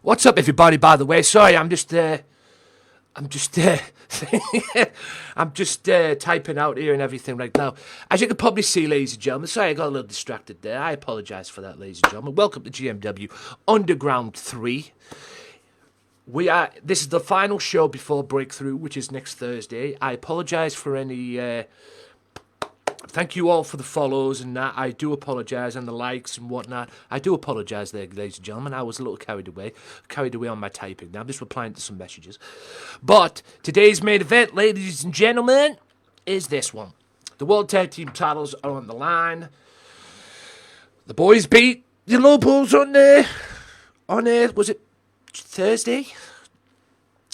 What's up, everybody? By the way, sorry, I'm just typing out here and everything right now. As you can probably see, ladies and gentlemen, sorry I got a little distracted there. I apologise for that, ladies and gentlemen. Welcome to GMW Underground 3. This is the final show before Breakthrough, which is next Thursday. I apologise for any. Thank you all for the follows and that. I do apologise, and the likes and whatnot. I do apologise there, ladies and gentlemen. I was a little carried away on my typing. Now I'm just replying to some messages. But today's main event, ladies and gentlemen, is this one. The World Tag Team titles are on the line. The boys beat the Lobos on was it Thursday?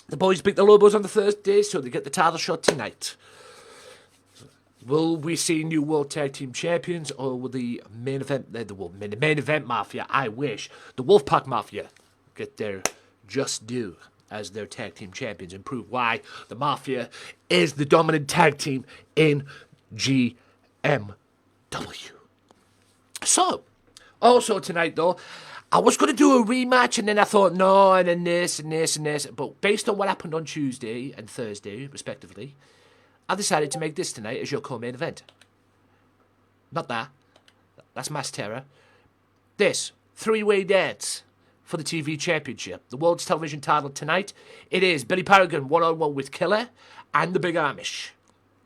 The boys beat the Lobos on the Thursday, so they get the title shot tonight. Will we see new World Tag Team Champions, or will the main event Mafia, I wish, the Wolfpack Mafia, get their just due as their Tag Team Champions and prove why the Mafia is the dominant tag team in GMW. So, also tonight though, I was going to do a rematch, and then I thought, no, and then this and this and this, but based on what happened on Tuesday and Thursday, respectively, I decided to make this tonight as your co-main event. Not that. That's Mass Terror. This, three-way dance for the TV Championship. The World's Television title tonight. It is Billy Paragon one-on-one with Killer and the Big Amish.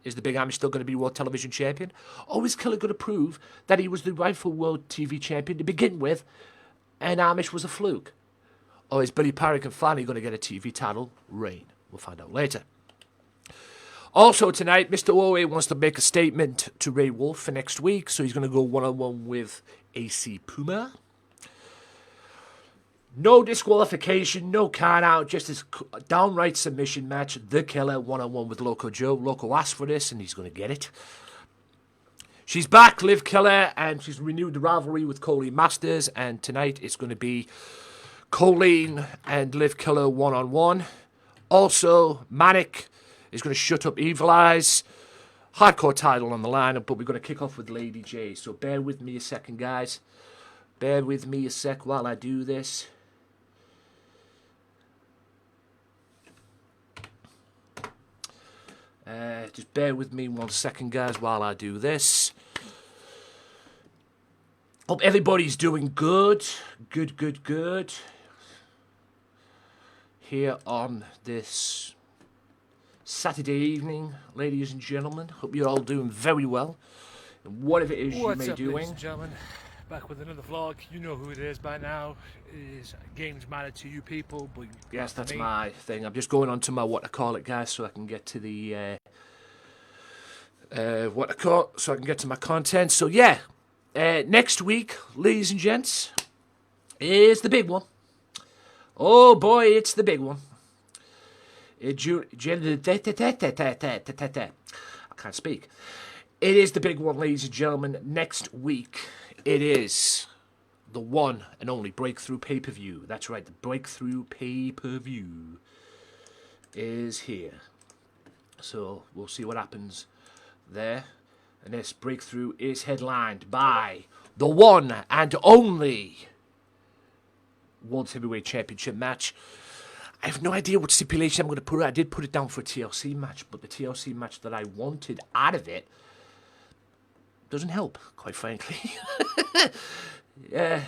Is the Big Amish still going to be World Television Champion? Or is Killer going to prove that he was the rightful World TV Champion to begin with, and Amish was a fluke? Or is Billy Paragon finally going to get a TV title reign? We'll find out later. Also tonight, Mr. OA wants to make a statement to Ray Wolf for next week, so he's going to go one-on-one with AC Puma. No disqualification, no count-out, just this downright submission match. The Killer one-on-one with Loco Joe. Loco asked for this, and he's going to get it. She's back, Liv Killer, and she's renewed the rivalry with Colleen Masters, and tonight it's going to be Colleen and Liv Killer one-on-one. Also, Manic is going to shut up Evil Eyes. Hardcore title on the line, but we're going to kick off with Lady J. So bear with me a second, guys. Bear with me a sec while I do this. Just bear with me 1 second, guys, while I do this. Hope everybody's doing good. Good. Here on this Saturday evening, ladies and gentlemen. Hope you're all doing very well. And whatever it is you may be doing. Ladies and gentlemen? Back with another vlog. You know who it is by now. It is Gamesmatter to you people. But yes, that's my thing. I'm just going on to my what I call it, guys, so I can get to the so I can get to my content. So yeah, next week, ladies and gents, is the big one. Oh boy, it's the big one. I can't speak. It is the big one, ladies and gentlemen. Next week, it is the one and only Breakthrough pay-per-view. That's right, the Breakthrough pay-per-view is here. So we'll see what happens there. And this Breakthrough is headlined by the one and only World Heavyweight Championship match. I have no idea what stipulation I'm going to put it. I did put it down for a TLC match, but the TLC match that I wanted out of it doesn't help, quite frankly. Yeah.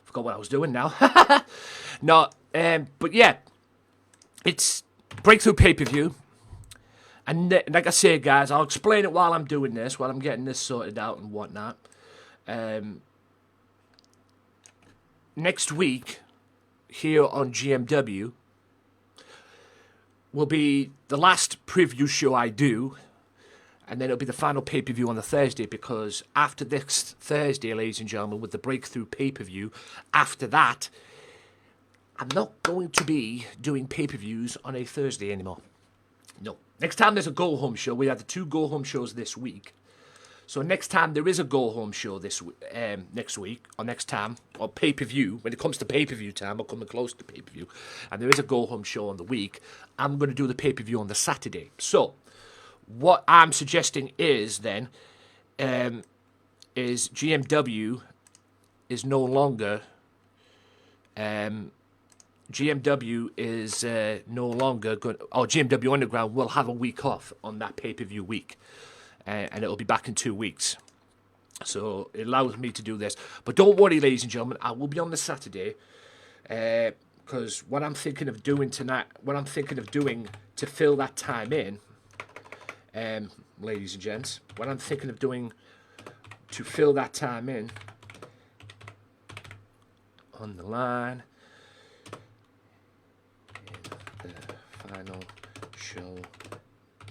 Forgot what I was doing now. No, but yeah, it's Breakthrough pay-per-view. And like I say, guys, I'll explain it while I'm doing this, while I'm getting this sorted out and whatnot. Next week, here on GMW, will be the last preview show I do. And then it'll be the final pay-per-view on the Thursday, because after this Thursday, ladies and gentlemen, with the Breakthrough pay-per-view, after that, I'm not going to be doing pay-per-views on a Thursday anymore. No. Next time there's a go-home show, we had the 2 go-home shows this week. So next time there is a go-home show next week, or next time, or pay-per-view, when it comes to pay-per-view time, or coming close to pay-per-view, and there is a go-home show on the week, I'm going to do the pay-per-view on the Saturday. So what I'm suggesting is then, is GMW is no longer, GMW is no longer going, or GMW Underground will have a week off on that pay-per-view week. And it'll be back in 2 weeks. So it allows me to do this. But don't worry, ladies and gentlemen, I will be on the Saturday. Because what I'm thinking of doing tonight, what I'm thinking of doing to fill that time in, ladies and gents, what I'm thinking of doing to fill that time in, on the line, in the final show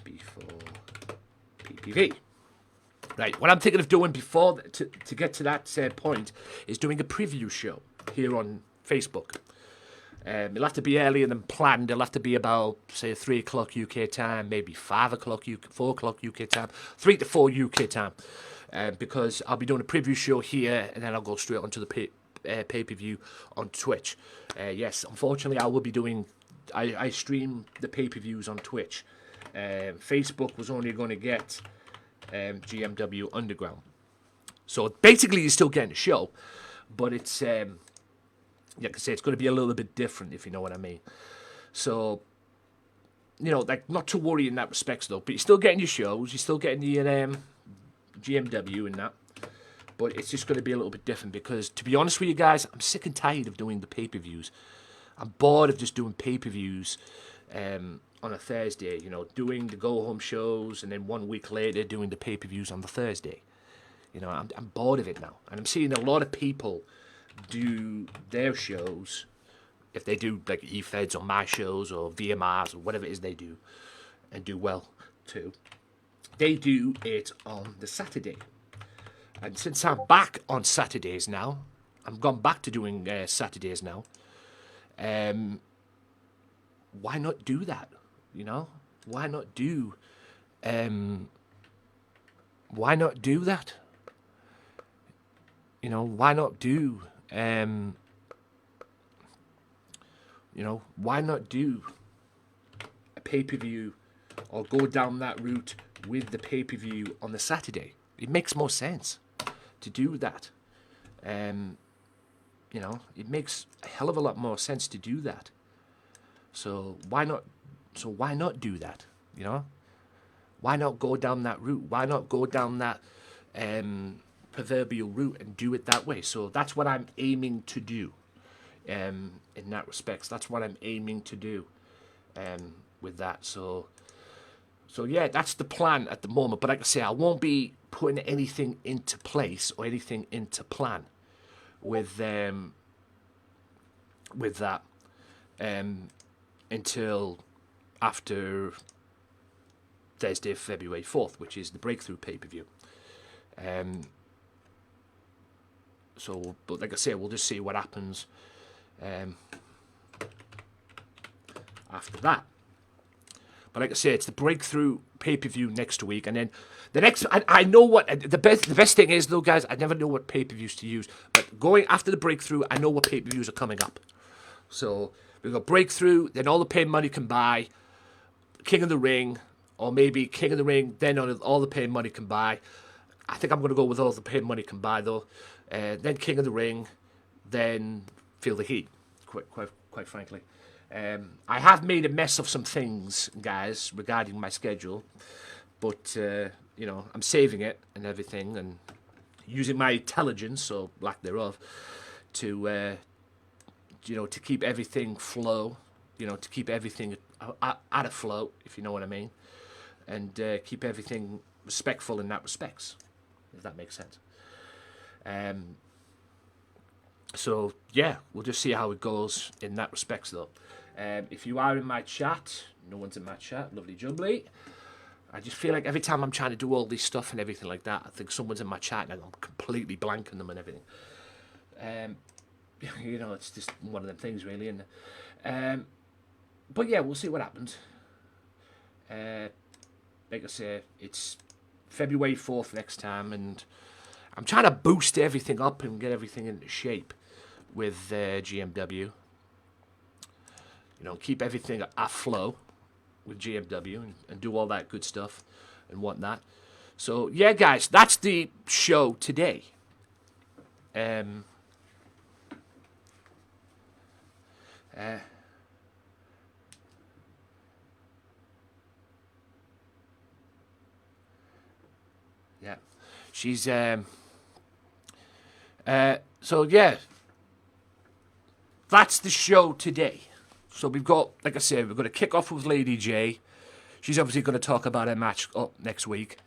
before PPV. Right, what I'm thinking of doing before to get to that point is doing a preview show here on Facebook. It'll have to be earlier than planned. It'll have to be about, say, 3 o'clock UK time, maybe 5 o'clock, 4 o'clock UK time, 3 to 4 UK time, because I'll be doing a preview show here, and then I'll go straight onto the pay-per-view on Twitch. Yes, unfortunately, I will be doing, I stream the pay-per-views on Twitch. Facebook was only going to get GMW Underground. So basically you're still getting a show, but it's, like I say, it's going to be a little bit different, if you know what I mean. So, you know, like, not to worry in that respect, though, but you're still getting your shows, you're still getting your GMW and that, but it's just going to be a little bit different because, to be honest with you guys, I'm sick and tired of doing the pay-per-views. I'm bored of just doing pay-per-views on a Thursday, you know, doing the go-home shows and then 1 week later doing the pay-per-views on the Thursday. You know, I'm bored of it now. And I'm seeing a lot of people do their shows, if they do like E-Feds or my shows or VMRs or whatever it is they do, and do well too, they do it on the Saturday. And since I'm back on Saturdays now, I've gone back to doing Saturdays now, why not do that? You know, why not do that? You know, why not do, why not do a pay-per-view or go down that route with the pay-per-view on the Saturday? It makes more sense to do that. You know, it makes a hell of a lot more sense to do that. So why not do that? You know, why not go down that route? Why not go down that proverbial route and do it that way? So that's what I'm aiming to do. In that respect, that's what I'm aiming to do. With that, so yeah, that's the plan at the moment. But like I say, I won't be putting anything into place or anything into plan with that until after Thursday, February 4th, which is the Breakthrough pay-per-view. So, but like I say, we'll just see what happens after that. But like I say, it's the Breakthrough pay-per-view next week, and then the next. I know what the best thing is, though, guys. I never know what pay-per-views to use, but going after the Breakthrough, I know what pay-per-views are coming up. So we've got Breakthrough, then All the Pay Money Can Buy, King of the Ring, or maybe King of the Ring, then All the Pay Money Can Buy. I think I'm going to go with All the Pay Money Can Buy, though. Then King of the Ring, then Feel the Heat. Quite frankly. I have made a mess of some things, guys, regarding my schedule, but you know, I'm saving it and everything, and using my intelligence or lack thereof to you know, to keep everything flow, you know, to keep everything at a flow, if you know what I mean, and keep everything respectful in that respects, if that makes sense. So yeah, we'll just see how it goes in that respects, though. If you are in my chat, no one's in my chat, lovely jubbly. I just feel like every time I'm trying to do all this stuff and everything like that, I think someone's in my chat and I'm completely blanking them and everything. You know, it's just one of them things, really, isn't it? But yeah, we'll see what happens. Like I say, it's February 4th next time, and I'm trying to boost everything up and get everything into shape with GMW. Keep everything afloat with GMW and do all that good stuff and whatnot. So, yeah, guys, that's the show today. Yeah. She's, so, yeah. That's the show today. So we've got, like I said, we're going to kick off with Lady J. She's obviously going to talk about her match up next week.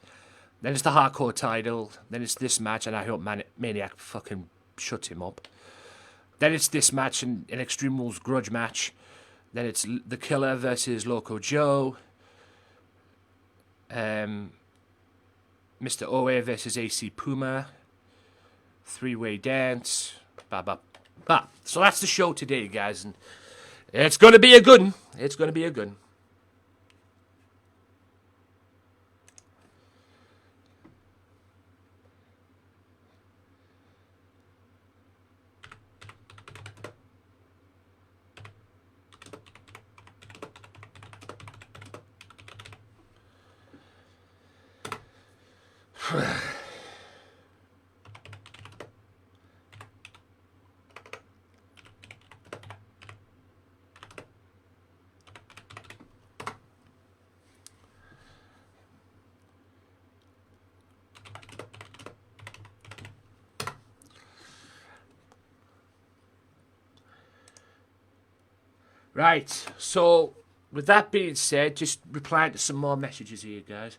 Then it's the hardcore title. Then it's this match, and I hope Maniac fucking shuts him up. Then it's this match, an Extreme Rules grudge match. Then it's The Killer versus Loco Joe. Mr. Owe versus AC Puma. Three-way dance. So that's the show today, guys. And it's going to be a good one. It's going to be a good one. Right, so with that being said, just replying to some more messages here, guys.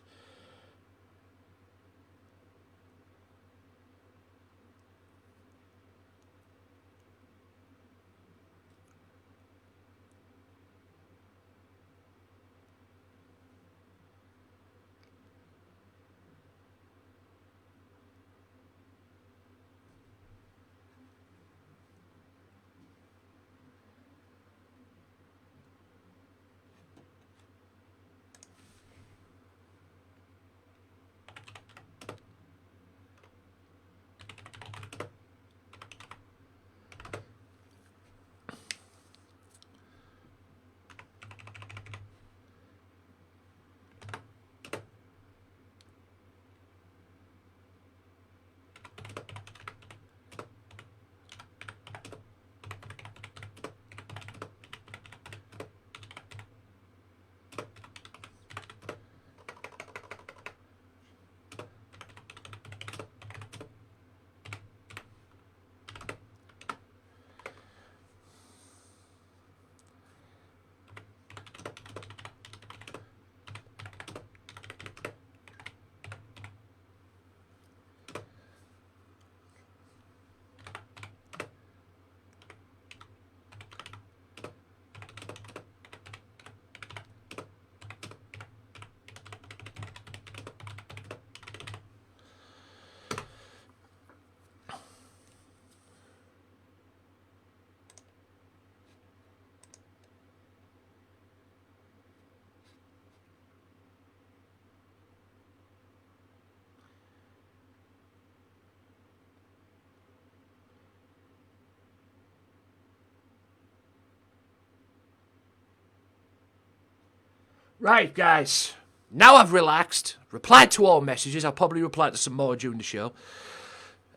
Right, guys. Now I've relaxed, replied to all messages. I'll probably reply to some more during the show.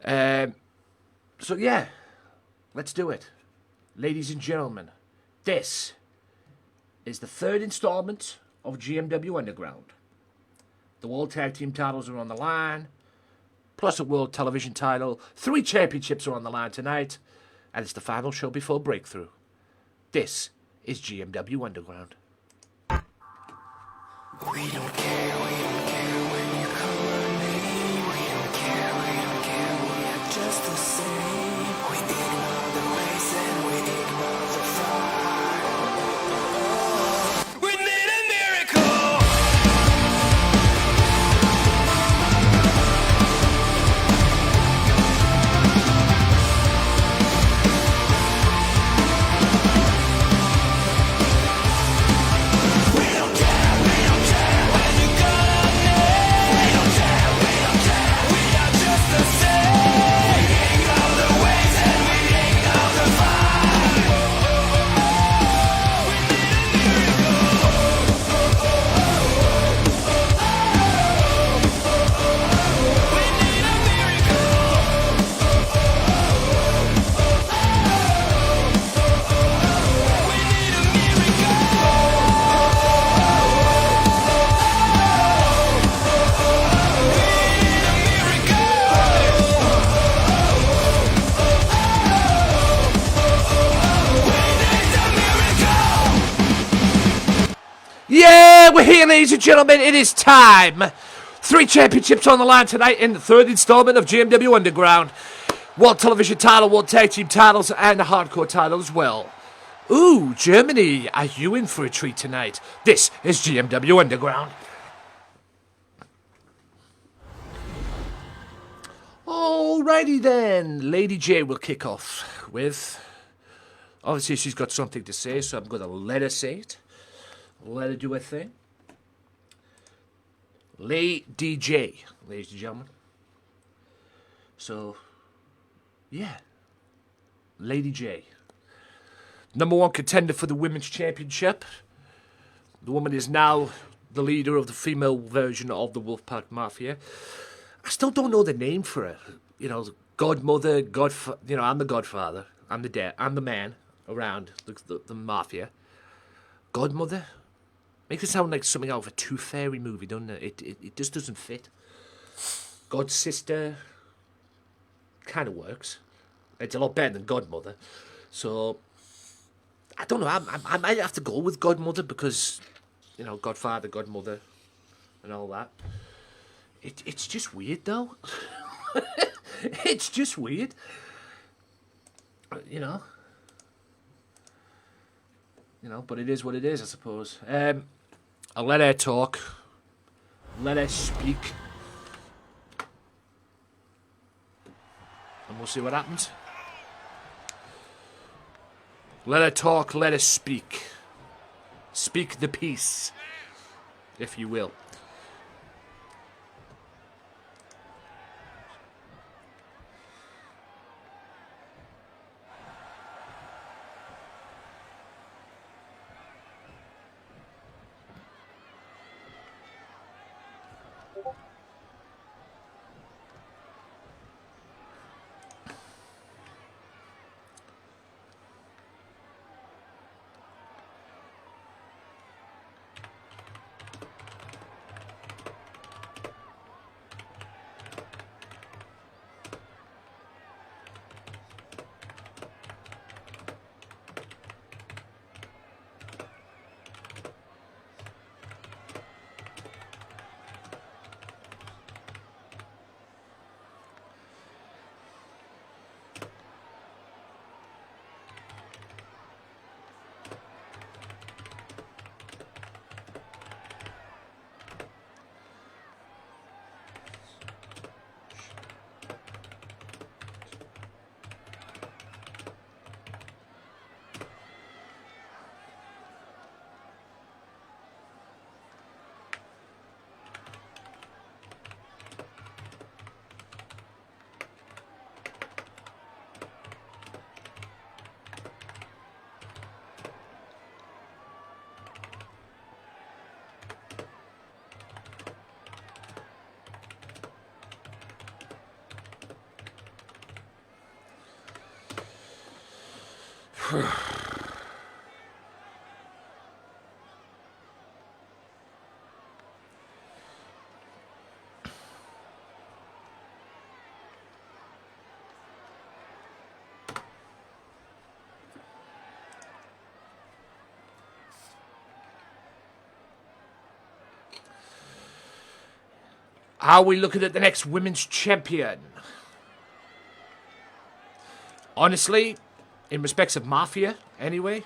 So, yeah, let's do it. Ladies and gentlemen, this is the third installment of GMW Underground. The World Tag Team titles are on the line, plus a World Television title. 3 championships are on the line tonight, and it's the final show before Breakthrough. This is GMW Underground. We don't care when you call our name. We don't care, we are just the same. We ignore the race and we ignore the fight. We need a miracle. We don't care when you call our name. Okay, ladies and gentlemen, it is time. 3 championships on the line tonight in the 3rd installment of GMW Underground. World Television title, World Tag Team titles, and the Hardcore title as well. Ooh, Germany, are you in for a treat tonight? This is GMW Underground. Alrighty then, Lady J will kick off with... Obviously she's got something to say, so I'm going to let her say it. Let her do her thing. Lady J, ladies and gentlemen. So, yeah. Lady J. #1 contender for the Women's Championship. The woman is now the leader of the female version of the Wolfpack Mafia. I still don't know the name for her. You know, godmother, I'm the godfather. I'm the dad. I'm the man around the Mafia. Godmother? Makes it sound like something out of a Tooth Fairy movie, doesn't it? It just doesn't fit. God sister kind of works. It's a lot better than godmother. So, I don't know. I might have to go with godmother because, you know, godfather, godmother, and all that. It's just weird, though. It's just weird. You know, but it is what it is, I suppose. I'll let her talk. Let her speak. And we'll see what happens. Let her talk, let her speak. Speak the peace, if you will. Are we looking at the next women's champion? Honestly, in respects of Mafia, anyway,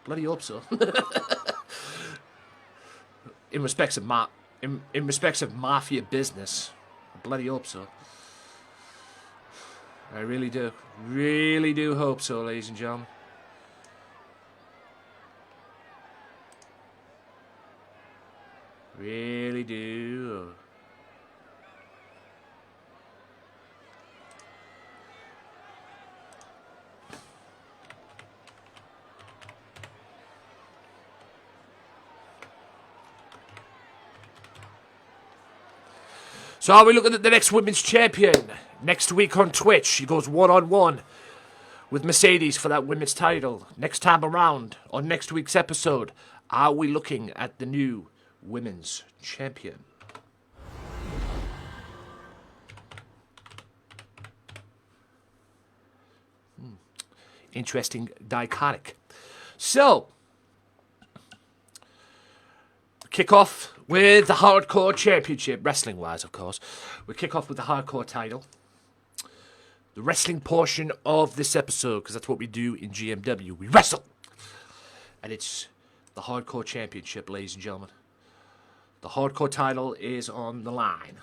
bloody hope so. in respects of Mafia business, bloody hope so. I really do hope so, ladies and gentlemen. Really do. So are we looking at the next women's champion? Next week on Twitch, she goes one-on-one with Mercedes for that women's title. Next time around, on next week's episode, are we looking at the new women's champion? Interesting dichotic. So, kick off with the Hardcore Championship, wrestling-wise, of course. We kick off with the Hardcore title. The wrestling portion of this episode, because that's what we do in GMW. We wrestle! And it's the Hardcore Championship, ladies and gentlemen. The Hardcore title is on the line.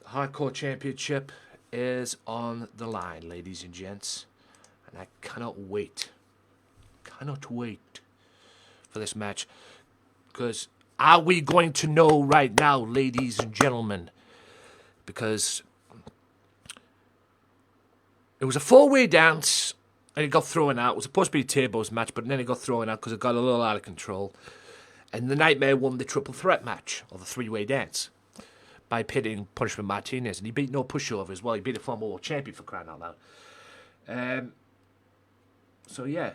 The Hardcore Championship is on the line, ladies and gents. And I cannot wait. Cannot wait for this match. Because are we going to know right now, ladies and gentlemen? Because it was a four-way dance and it got thrown out. It was supposed to be a tables match, but then it got thrown out because it got a little out of control. And the Nightmare won the triple threat match, or the three-way dance, by pitting Punishment Martinez. And he beat No Pushover as well. He beat a former world champion, for crying out loud. So yeah,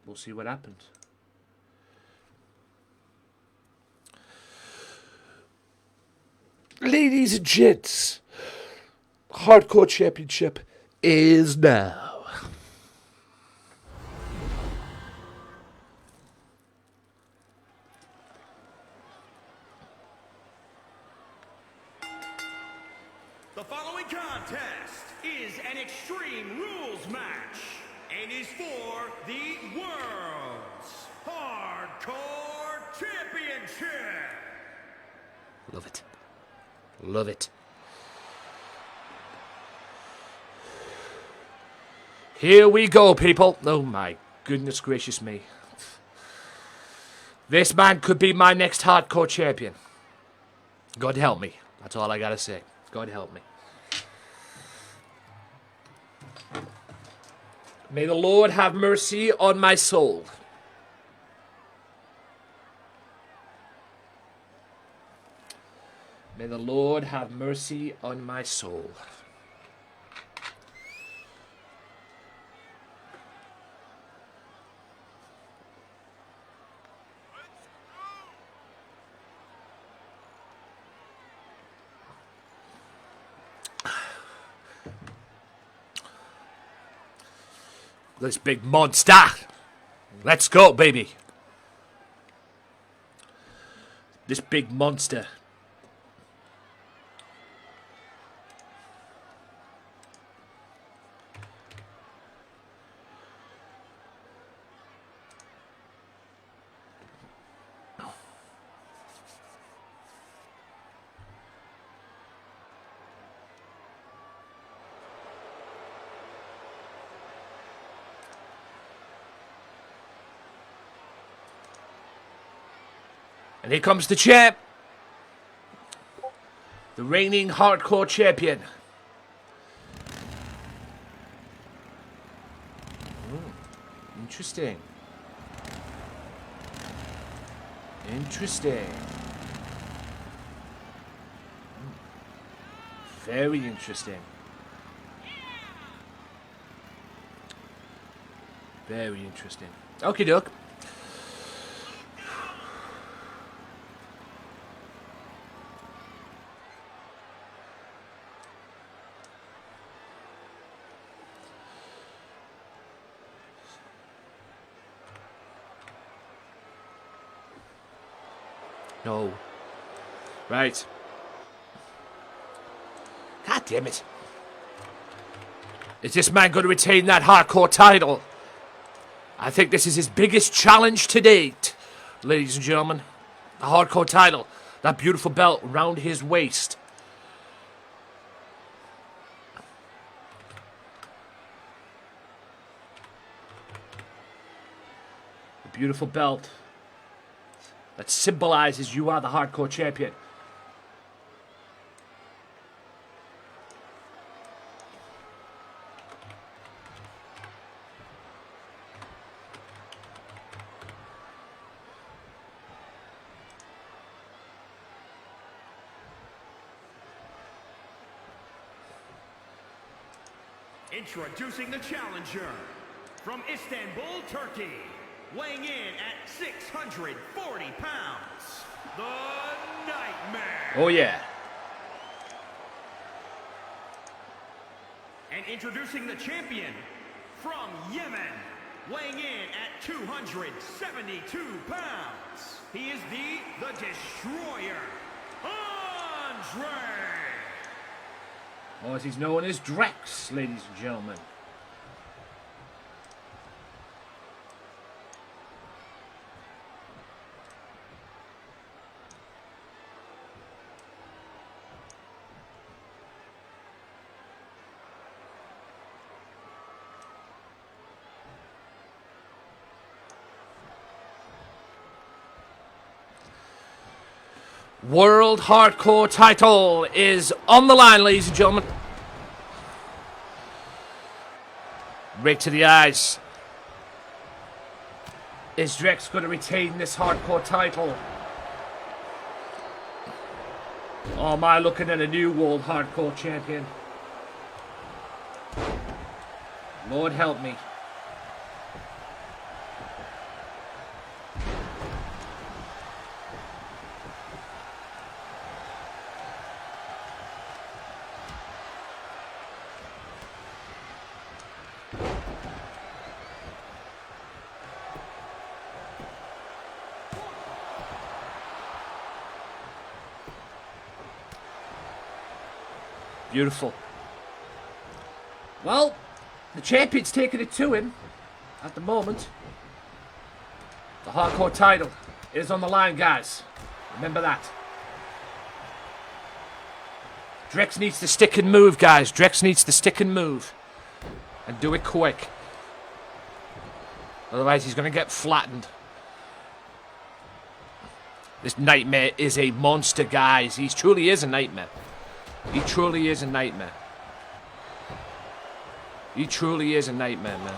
we'll see what happens. Ladies and gents, Hardcore Championship is now. The following contest is an Extreme Rules match and is for the World's Hardcore Championship. Love it. Love it. Here we go, people. Oh my goodness gracious me. This man could be my next Hardcore champion. God help me. That's all I gotta say. God help me. May the Lord have mercy on my soul. May the Lord have mercy on my soul. This big monster. Let's go, baby. This big monster. And here comes the champ. The reigning Hardcore champion. Interesting. Interesting. Very interesting. Very interesting. Okie doke. No. Right. God damn it. Is this man going to retain that Hardcore title? I think this is his biggest challenge to date, ladies and gentlemen. The Hardcore title. That beautiful belt around his waist. The beautiful belt that symbolizes you are the Hardcore champion. Introducing the challenger from Istanbul, Turkey, weighing in at 640 pounds, the Nightmare. Oh, yeah. And introducing the champion from Yemen, weighing in at 272 pounds. He is the Destroyer, Andre. Or as he's known as Drex, ladies and gentlemen. World Hardcore title is on the line, ladies and gentlemen. Right to the eyes. Is Drex going to retain this Hardcore title? Or am I looking at a new World Hardcore champion? Lord help me. Beautiful. Well, the champion's taking it to him at the moment. The Hardcore title is on the line, guys. Remember that. Drex needs to stick and move, guys. Drex needs to stick and move. And do it quick. Otherwise, he's going to get flattened. This Nightmare is a monster, guys. He truly is a nightmare. He truly is a nightmare. He truly is a nightmare, man.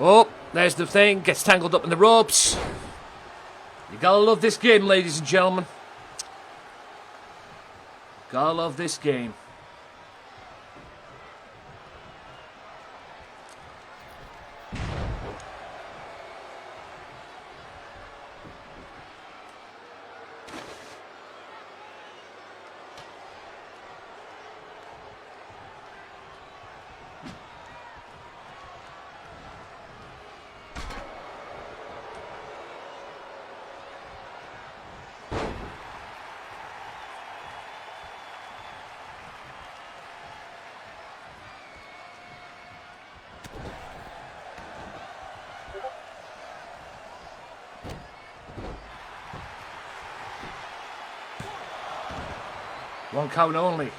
Oh, there's the thing. Gets tangled up in the ropes. You gotta love this game, ladies and gentlemen. Gotta love this game. One count only.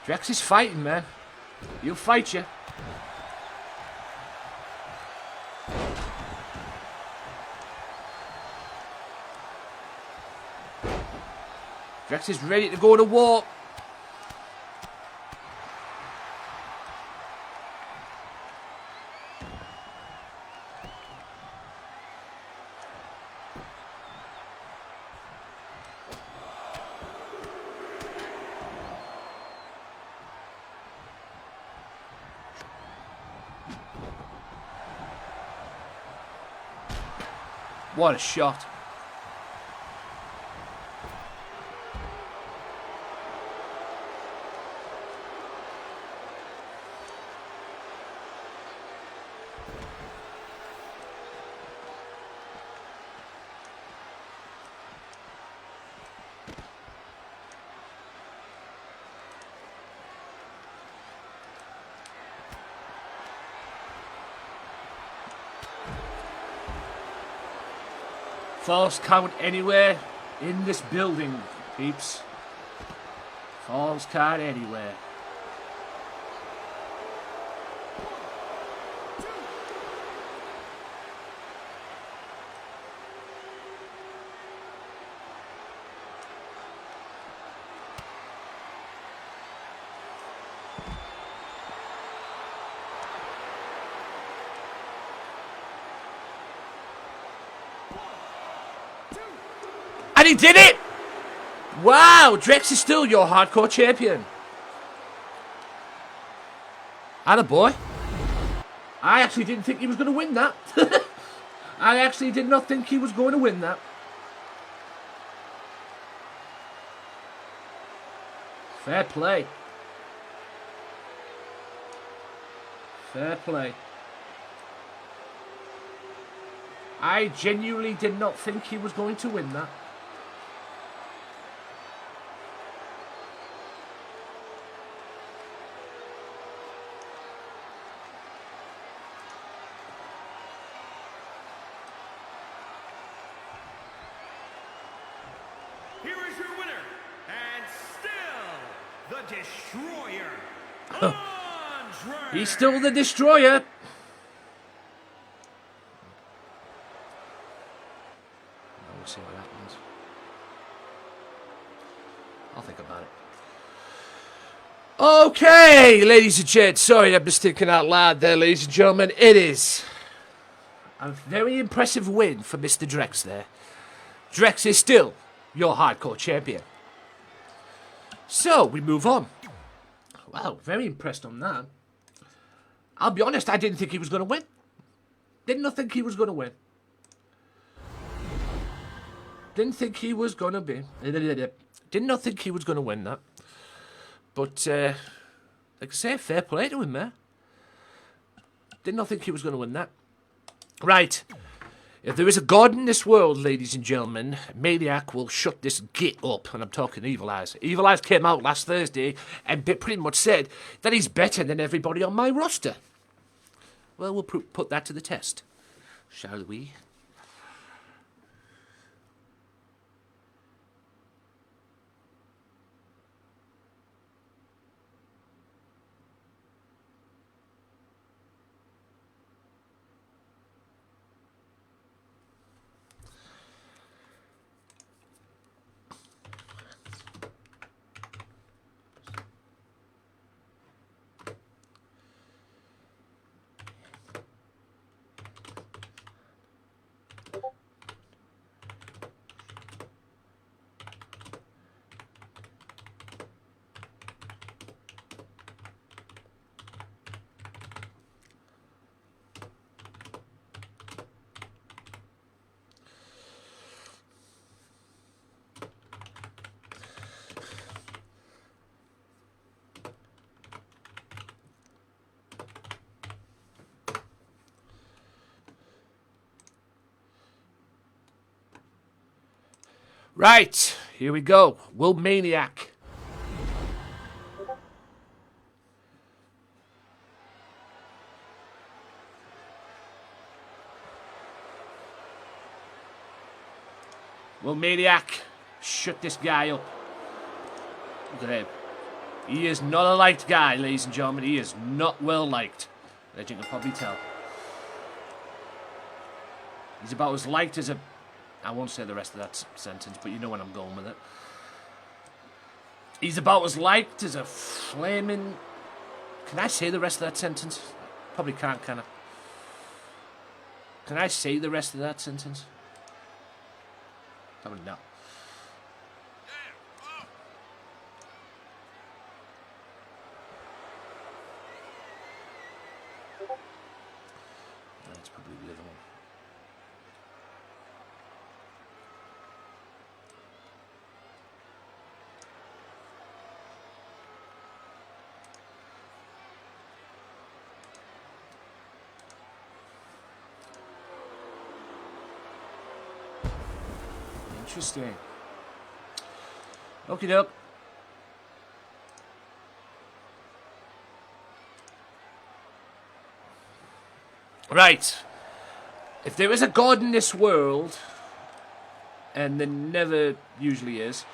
Drex is fighting, man. He'll fight you. Drex is ready to go to war. What a shot. False count anywhere in this building, peeps. False count anywhere. And he did it! Wow, Drex is still your hardcore champion. Attaboy. I actually didn't think he was going to win that. I actually did not think he was going to win that. Fair play. Fair play. I genuinely did not think he was going to win that. Here is your winner, and still the Destroyer, Andre. He's still the Destroyer. We'll see what happens. I'll think about it. Okay, ladies and gents. Sorry, I'm just thinking out loud there, ladies and gentlemen. It is a very impressive win for Mr. Drex there. Drex is still your hardcore champion. So, we move on. Wow, very impressed on that. I'll be honest, I didn't think he was going to win. Did not think he was going to win. Didn't think he was going to be. Did not think he was going to win that. But, like I say, fair play to him there. Did not think he was going to win that. Right. If there is a God in this world, ladies and gentlemen, Maniac will shut this git up. And I'm talking Evil Eyes. Evil Eyes came out last Thursday and pretty much said that he's better than everybody on my roster. Well, we'll put that to the test. Shall we? Right, here we go. Will Maniac shut this guy up? Look at him. He is not a liked guy, ladies and gentlemen. He is not well liked, as you can probably tell. He's about as liked as a... I won't say the rest of that sentence, but you know where I'm going with it. He's about as liked as a flaming... Can I say the rest of that sentence? Probably can't, can I? Can I say the rest of that sentence? Probably not. That's probably the other one. Interesting. Okie doke. Right. If there is a God in this world, and there never usually is,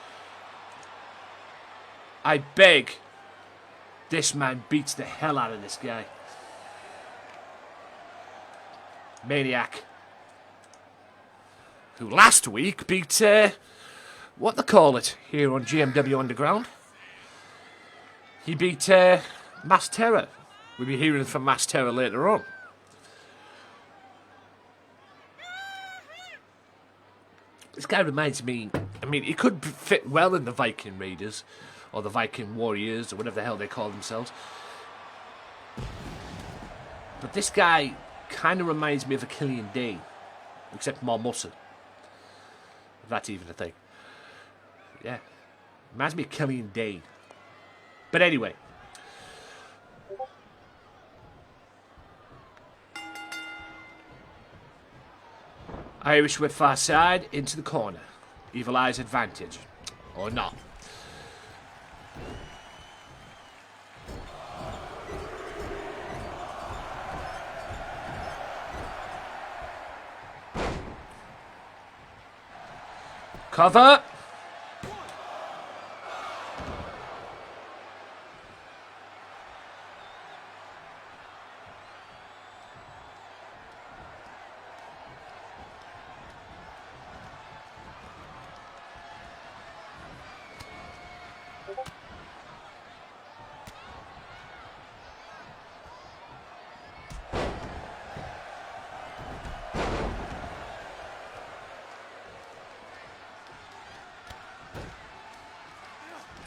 I beg this man beats the hell out of this guy. Maniac. Who last week beat, what they call it here on GMW Underground. He beat Mass Terror. We'll be hearing from Mass Terror later on. This guy reminds me I mean, he could fit well in the Viking Raiders, or the Viking Warriors, or whatever the hell they call themselves. But this guy kind of reminds me of a Killian Dane, except more muscle. If that's even a thing. Yeah. Reminds me of Killian Dane. But anyway. Irish whip far side into the corner. Evil Eye's advantage. Or not. Cover.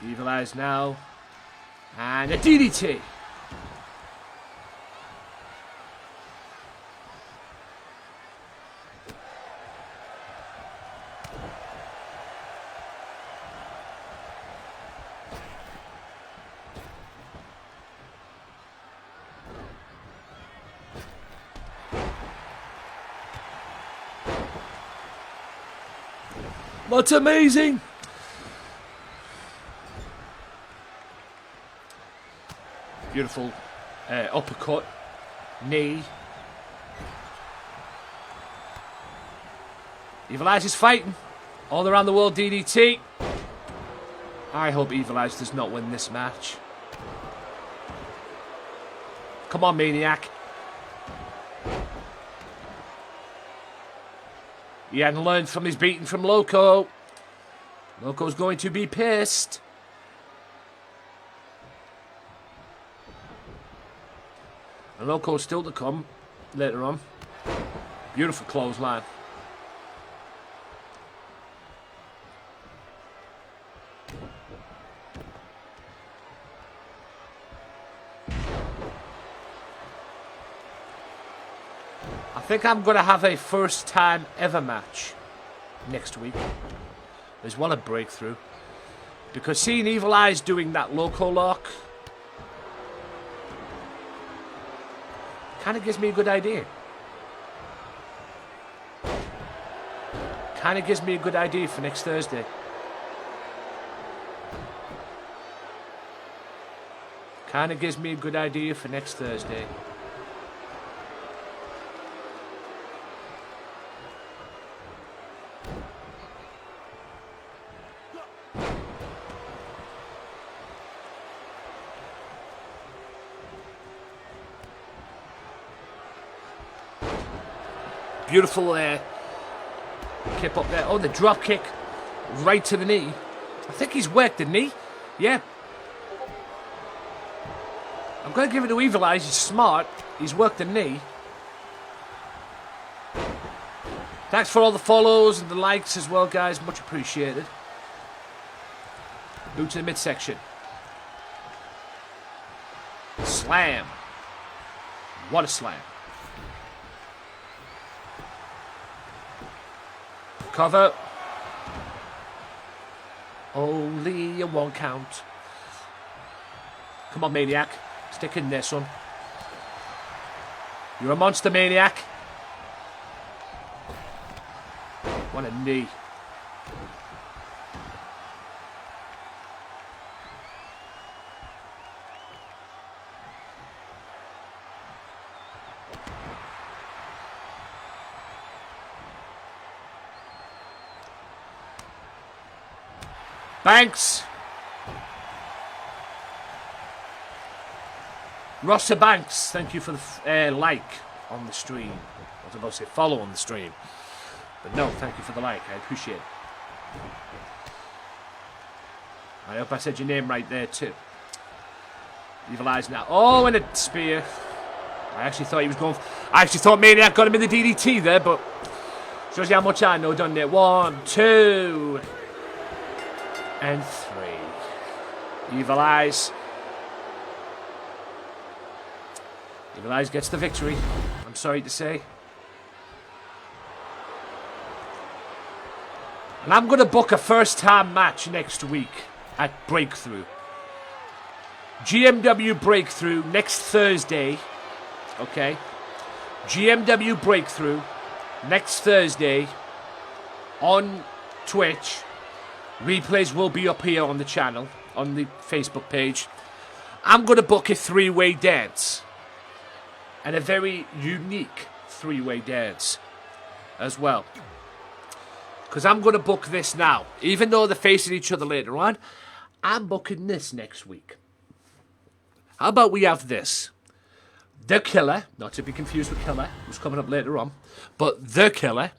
Evil Eyes now. And a DDT. What's amazing? Beautiful uppercut, knee. Evil Eyes is fighting. All around the world DDT. I hope Evil Eyes does not win this match. Come on, Maniac. He hadn't learned from his beating from Loco. Loco's going to be pissed. And Loco's still to come later on. Beautiful clothesline. I think I'm going to have a first time ever match next week. There's one a breakthrough. Because seeing Evil Eyes doing that Loco lock kind of gives me a good idea. Kind of gives me a good idea for next Thursday. Kind of gives me a good idea for next Thursday. Beautiful kick up there. Oh, the drop kick right to the knee. I think he's worked the knee. Yeah. I'm going to give it to Evil Eyes. He's smart. He's worked the knee. Thanks for all the follows and the likes as well, guys. Much appreciated. Move to the midsection. Slam. What a slam. Cover. Only a one count. Come on, Maniac. Stick in there, son. You're a monster, Maniac. What a knee. Banks. Rossa Banks, thank you for the like on the stream. I was about to say follow on the stream. But no, thank you for the like. I appreciate it. I hope I said your name right there too. Evil Eyes now. Oh, and a spear. I actually thought he was going... I actually thought Maniac got him in the DDT there, but... Shows you how much I know, doesn't it? 1, 2... and 3. Evil Eyes. Evil Eyes gets the victory, I'm sorry to say. And I'm going to book a first-time match next week at Breakthrough. GMW Breakthrough next Thursday. Okay. GMW Breakthrough next Thursday on Twitch. Replays will be up here on the channel, on the Facebook page. I'm going to book a 3-way dance. And a very unique 3-way dance as well. Because I'm going to book this now. Even though they're facing each other later on, I'm booking this next week. How about we have this? The Killer, not to be confused with Killer, who's coming up later on, but The Killer.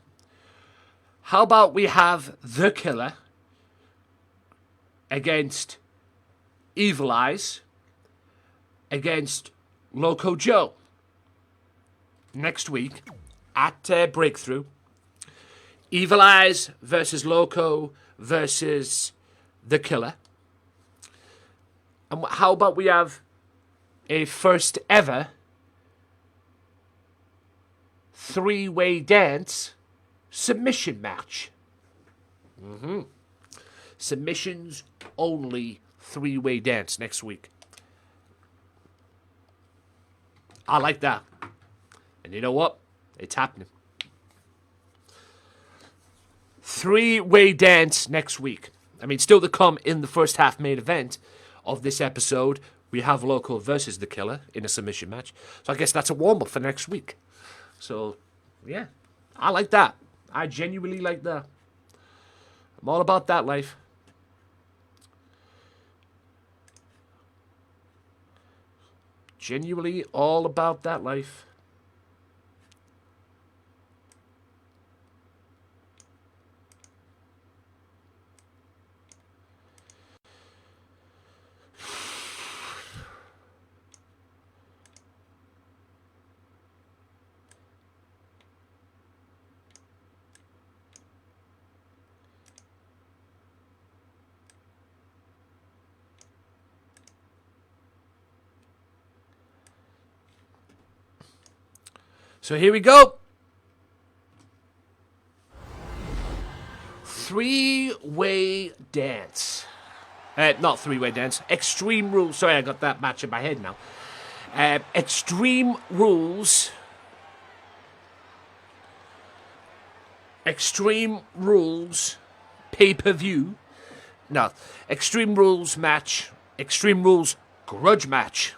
How about we have The Killer against Evil Eyes against Loco Joe next week at Breakthrough. Evil Eyes versus Loco versus The Killer. And how about we have a first ever 3-way dance submission match? Submissions only 3-way dance next week. I like that. And you know what? It's happening. 3-way dance next week. I mean, still to come in the first half main event of this episode, we have Loco versus The Killer in a submission match. So I guess that's a warm-up for next week. So, yeah. I like that. I genuinely like that. I'm all about that life. Genuinely all about that life. So here we go. 3-way dance. Not 3-way dance. Extreme Rules. Sorry, I got that match in my head now. Extreme Rules. Extreme Rules pay-per-view. No. Extreme Rules match. Extreme Rules grudge match.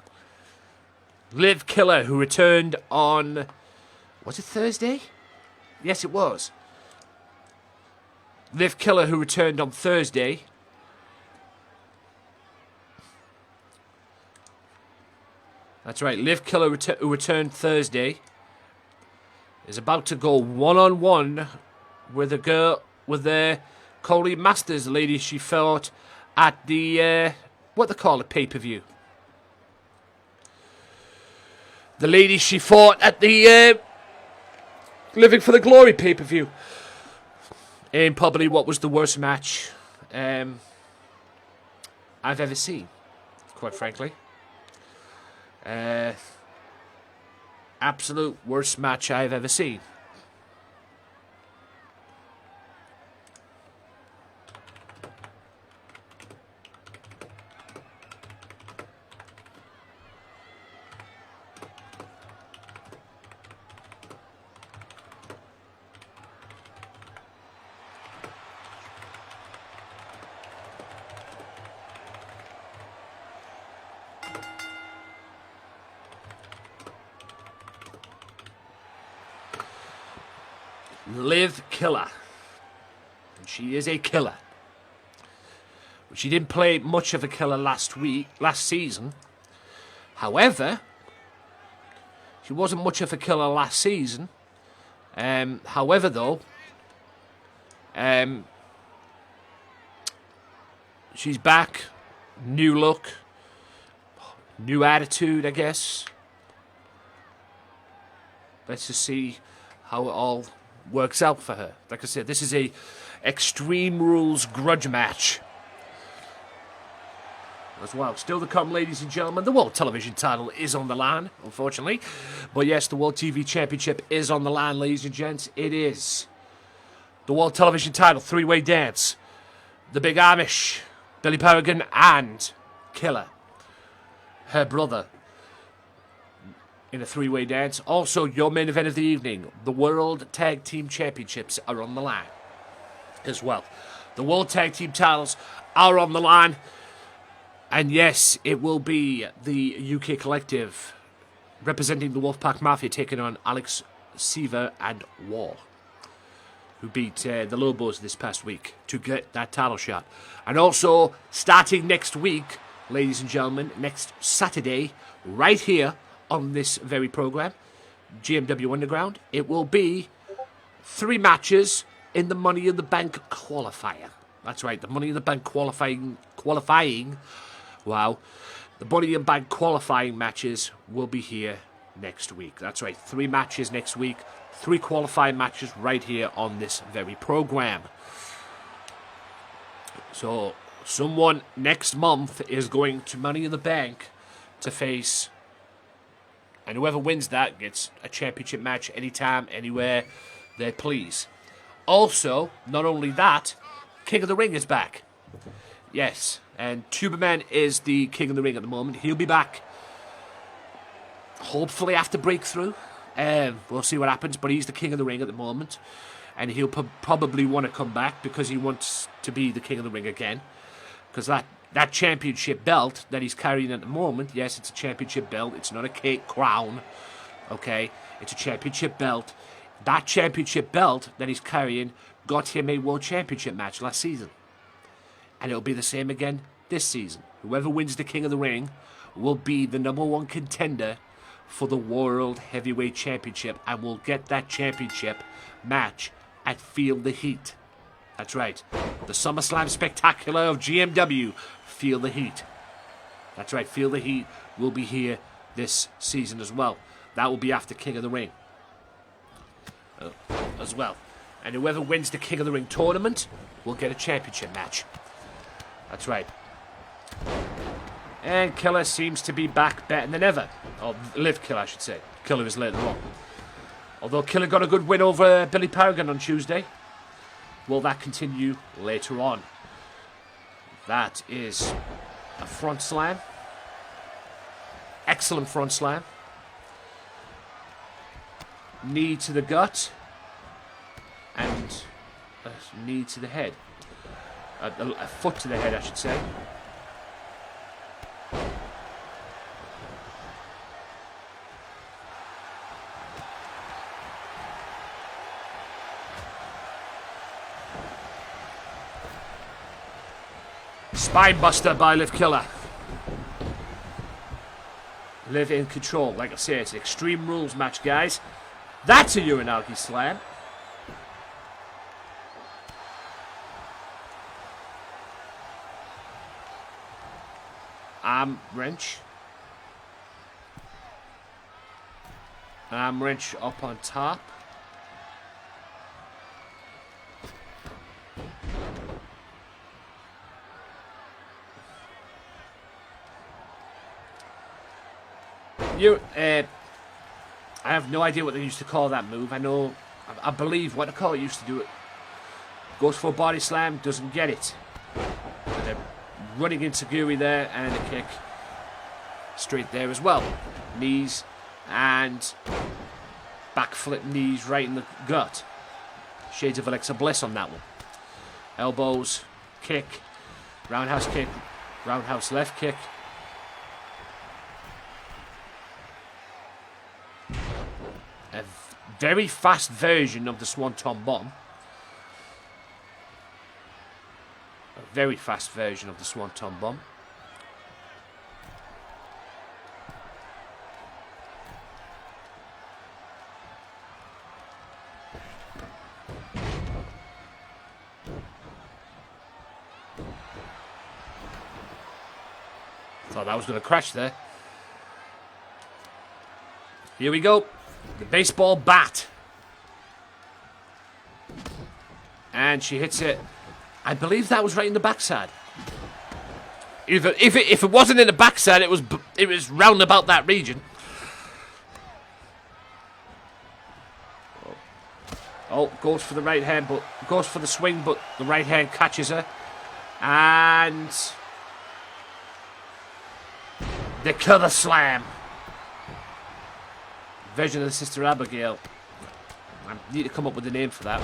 Liv Killer, who returned on... Was it Thursday? Yes, it was. Liv Killer, who returned on Thursday. That's right. Liv Killer, who returned Thursday, is about to go one-on-one with a girl, with Coley Masters, the lady she fought at the, what they call it, pay-per-view. The lady she fought at the Living for the Glory pay-per-view. In probably what was the worst match I've ever seen, quite frankly. Absolute worst match I've ever seen. Liv Killer. And she is a killer. She didn't play much of a killer last season. However, she wasn't much of a killer last season. However, though, she's back. New look. New attitude, I guess. Let's just see how it all works out for her. Like I said, this is a Extreme Rules grudge match. as well. Still to come, ladies and gentlemen. The World Television title is on the line, unfortunately. But yes, the World TV Championship is on the line, ladies and gents. It is the World Television title, three-way dance. The Big Amish, Billy Paragon, and Killer, her brother, in a three-way dance. Also, your main event of the evening, the World Tag Team Championships are on the line as well. The World Tag Team titles are on the line. And yes, it will be the UK Collective representing the Wolfpack Mafia taking on Alex Seaver and War, who beat the Lobos this past week to get that title shot. And also, starting next week, ladies and gentlemen, next Saturday, right here on this very program, GMW Underground, it will be 3 matches in the Money in the Bank qualifier. That's right, the Money in the Bank qualifying. Wow, the Money in the Bank qualifying matches will be here next week. That's right, 3 matches next week, 3 qualifying matches right here on this very program. So, someone next month is going to Money in the Bank to face, and whoever wins that gets a championship match anytime, anywhere they please. Also, not only that, King of the Ring is back. Yes, and Tuberman is the King of the Ring at the moment. He'll be back, hopefully after Breakthrough. We'll see what happens, but he's the King of the Ring at the moment. And he'll probably want to come back because he wants to be the King of the Ring again. Because that championship belt that he's carrying at the moment, yes, it's a championship belt. It's not a cake crown, okay? It's a championship belt. That championship belt that he's carrying got him a World Championship match last season. And it'll be the same again this season. Whoever wins the King of the Ring will be the #1 contender for the World Heavyweight Championship and will get that championship match at Feel the Heat. That's right. The SummerSlam Spectacular of GMW. Feel the Heat. That's right. Feel the Heat will be here this season as well. That will be after King of the Ring as well. And whoever wins the King of the Ring tournament will get a championship match. That's right. And Killer seems to be back better than ever. Or Liv Killer, I should say. Killer is later on. Although Killer got a good win over Billy Paragon on Tuesday. Will that continue later on? That is a front slam. Excellent front slam. Knee to the gut. And a knee to the head. A foot to the head, I should say. Spinebuster by Liv Killer. Liv in control. Like I say, it's an Extreme Rules match, guys. That's a Uranagi slam. Arm wrench. Arm wrench up on top. I have no idea what they used to call that move. I believe what they used to do it. Goes for a body slam, doesn't get it. And they're running into Guri there, and a kick straight there as well. Knees and backflip knees right in the gut. Shades of Alexa Bliss on that one. Elbows, kick, roundhouse left kick. A very fast version of the Swanton Bomb. A very fast version of the Swanton Bomb. Thought that was going to crash there. Here we go. The baseball bat. And she hits it. I believe that was right in the backside. If it wasn't in the backside, it was round about that region. Oh, goes for the right hand, but goes for the swing, but the right hand catches her, and the killer slam. Version of the Sister Abigail. I need to come up with a name for that.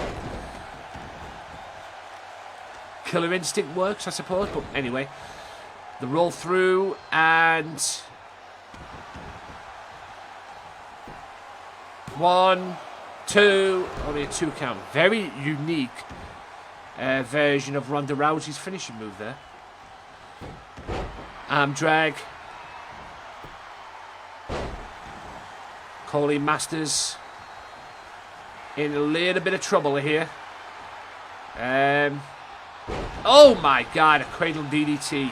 Killer Instinct works, I suppose, but anyway. The roll through, and 1, 2, only a 2 count. Very unique version of Ronda Rousey's finishing move there. Arm drag. Colleen Masters in a little bit of trouble here. Oh my God, a cradle DDT.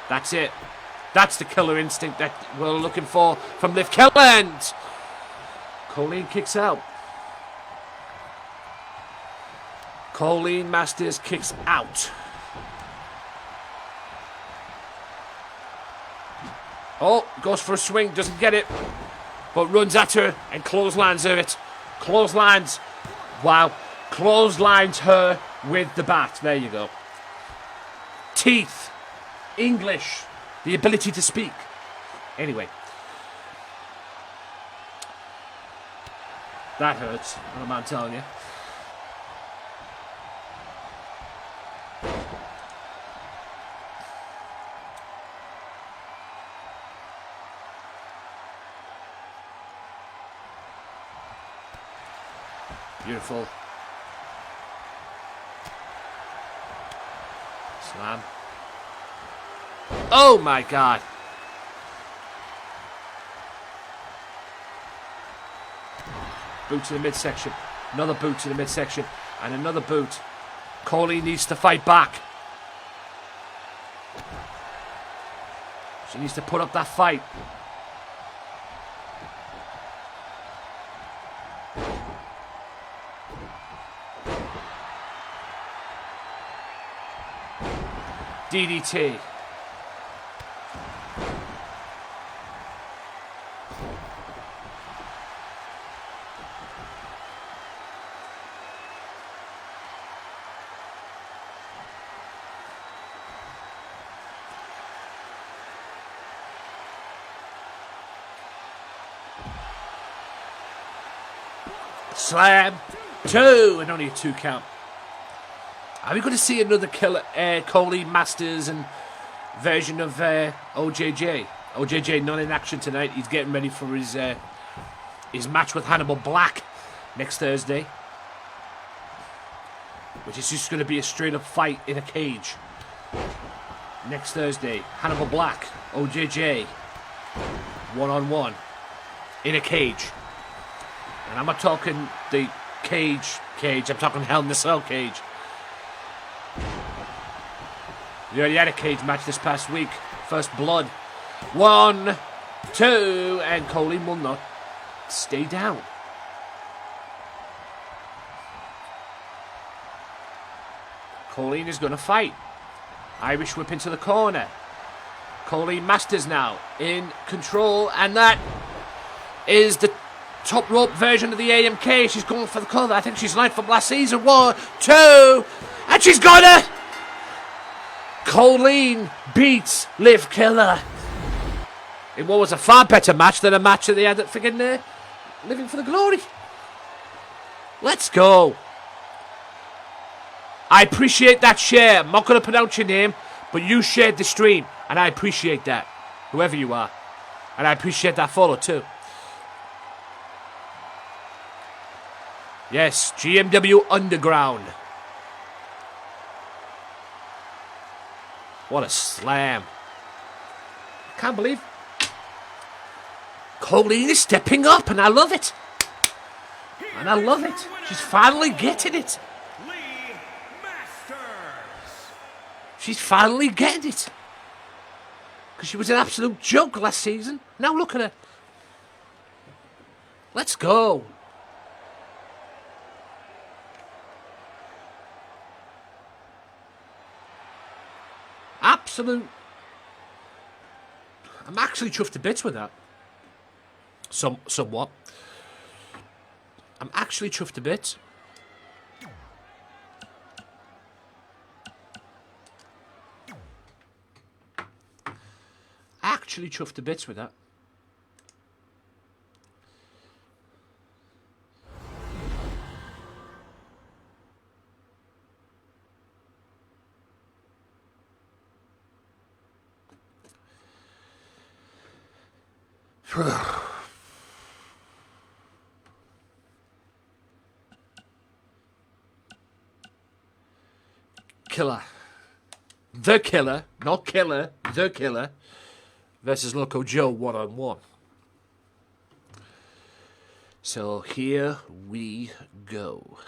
That's it. That's the killer instinct that we're looking for from Liv Kelland. Colleen kicks out. Colleen Masters kicks out. Oh, goes for a swing, doesn't get it, but runs at her and clotheslines her it. Clotheslines. Wow. Clotheslines her with the bat. There you go. Teeth. English. The ability to speak. Anyway. That hurts. I'm telling you. Beautiful. Slam. Oh my God. Boot to the midsection. Another boot to the midsection. And another boot. Colleen needs to fight back. She needs to put up that fight. DDT. Slam. 2 and only a 2 count. Are we going to see another killer Colleen Masters and version of OJJ? OJJ not in action tonight. He's getting ready for his match with Hannibal Black next Thursday, which is just going to be a straight up fight in a cage. Next Thursday, Hannibal Black, OJJ, 1-on-1 in a cage. And I'm not talking the cage, I'm talking Hell in a Cell cage. You already had a cage match this past week. First blood. 1, 2, and Colleen will not stay down. Colleen is going to fight. Irish whip into the corner. Colleen Masters now in control, and that is the top rope version of the AMK. She's going for the cover. I think she's lined from last season. 1, 2, and she's got it! Colleen beats Liv Killer in what was a far better match than a match that they had at friggin' Living for the Glory. Let's go. I appreciate that share. I'm not going to pronounce your name, but you shared the stream, and I appreciate that, whoever you are. And I appreciate that follow too. Yes, GMW Underground. What a slam. Can't believe Colleen is stepping up, and I love it. And I love it. She's finally getting it. She's finally getting it. Because she was an absolute joke last season. Now look at her. Let's go. Absolute I'm actually chuffed to bits with that. Somewhat. I'm actually chuffed to bits. Actually chuffed to bits with that. Killer. The Killer, not Killer, The Killer versus Loco Joe one-on-one. So here we go.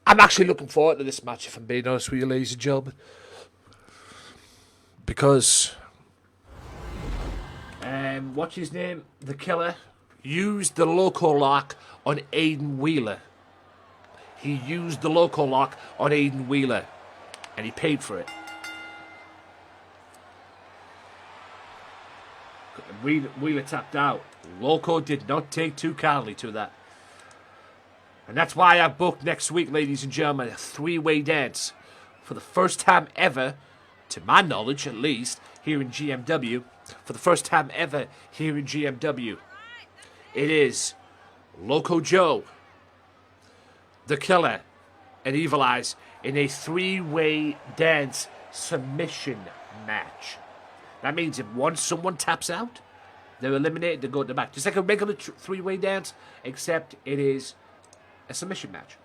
I'm actually looking forward to this match, if I'm being honest with you, ladies and gentlemen. Because, what's his name? The Killer used the Loco Lock on Aiden Wheeler. He used the Loco Lock on Aiden Wheeler. And he paid for it. Wheeler tapped out. Loco did not take too kindly to that. And that's why I booked next week, ladies and gentlemen, a three-way dance. For the first time ever, to my knowledge at least, here in GMW. For the first time ever here in GMW. It is Loco Joe, The Killer, and Evil Eyes in a three-way dance submission match. That means if someone taps out, they're eliminated to go to the match. Just like a regular three-way dance, except it is a submission match.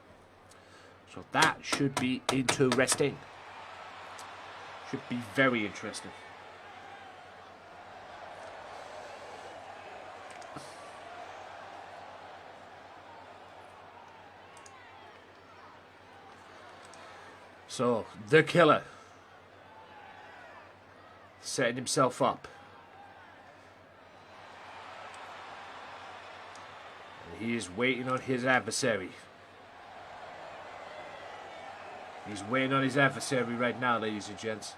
So that should be interesting. Should be very interesting. So, The Killer setting himself up. He is waiting on his adversary. He's waiting on his adversary right now, ladies and gents.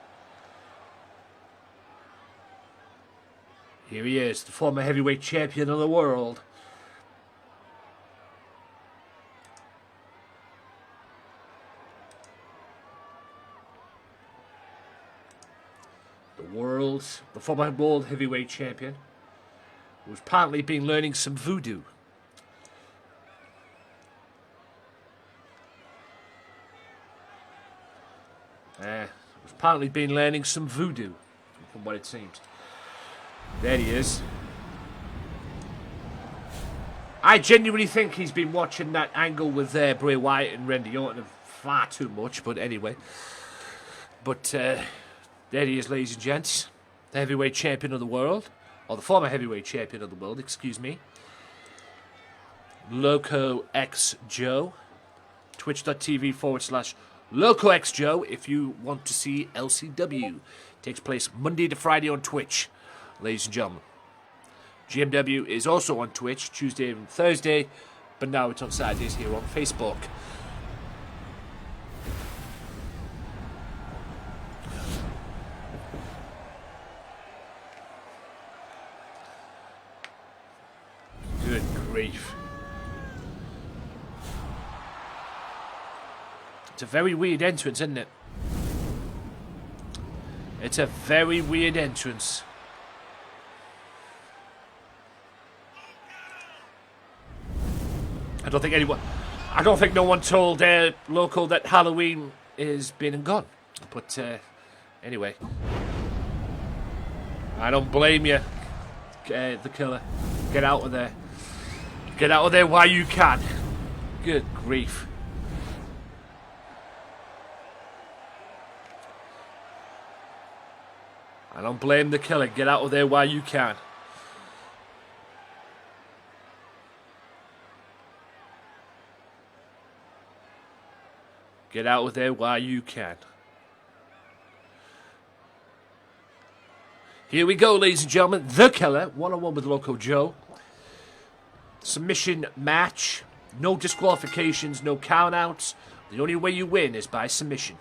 Here he is, the former heavyweight champion of the world. The former world heavyweight champion, who's apparently been learning some voodoo. Who's apparently been learning some voodoo, from what it seems. There he is. I genuinely think he's been watching that angle with Bray Wyatt and Randy Orton far too much, but anyway. But there he is, ladies and gents. The heavyweight champion of the world. Or the former heavyweight champion of the world, excuse me. Loco X Joe. Twitch.tv/Loco X Joe if you want to see LCW. Takes place Monday to Friday on Twitch, ladies and gentlemen. GMW is also on Twitch Tuesday and Thursday, but now it's on Saturdays here on Facebook. Good grief. It's a very weird entrance, isn't it? It's a very weird entrance. I don't think no one told Loco that Halloween is been and gone. But anyway, I don't blame you, the killer. Get out of there. Get out of there while you can. Good grief. I don't blame the killer. Get out of there while you can. Get out of there while you can. Here we go, ladies and gentlemen. The Killer, one-on-one with Loco Joe. Submission match. No disqualifications, no countouts. The only way you win is by submission.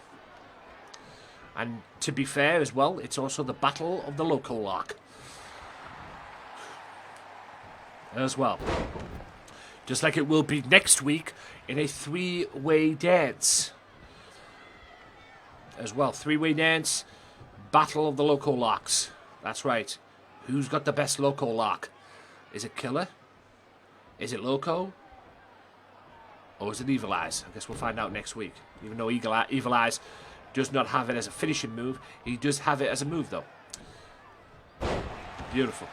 And to be fair as well, it's also the Battle of the Loco Lock. As well. Just like it will be next week in a three-way dance. As well, three-way dance, Battle of the Loco Locks. That's right. Who's got the best Loco Lock? Is it Killer? Is it Loco? Or is it Evil Eyes? I guess we'll find out next week. Even though Evil Eyes does not have it as a finishing move, he does have it as a move, though. Beautiful.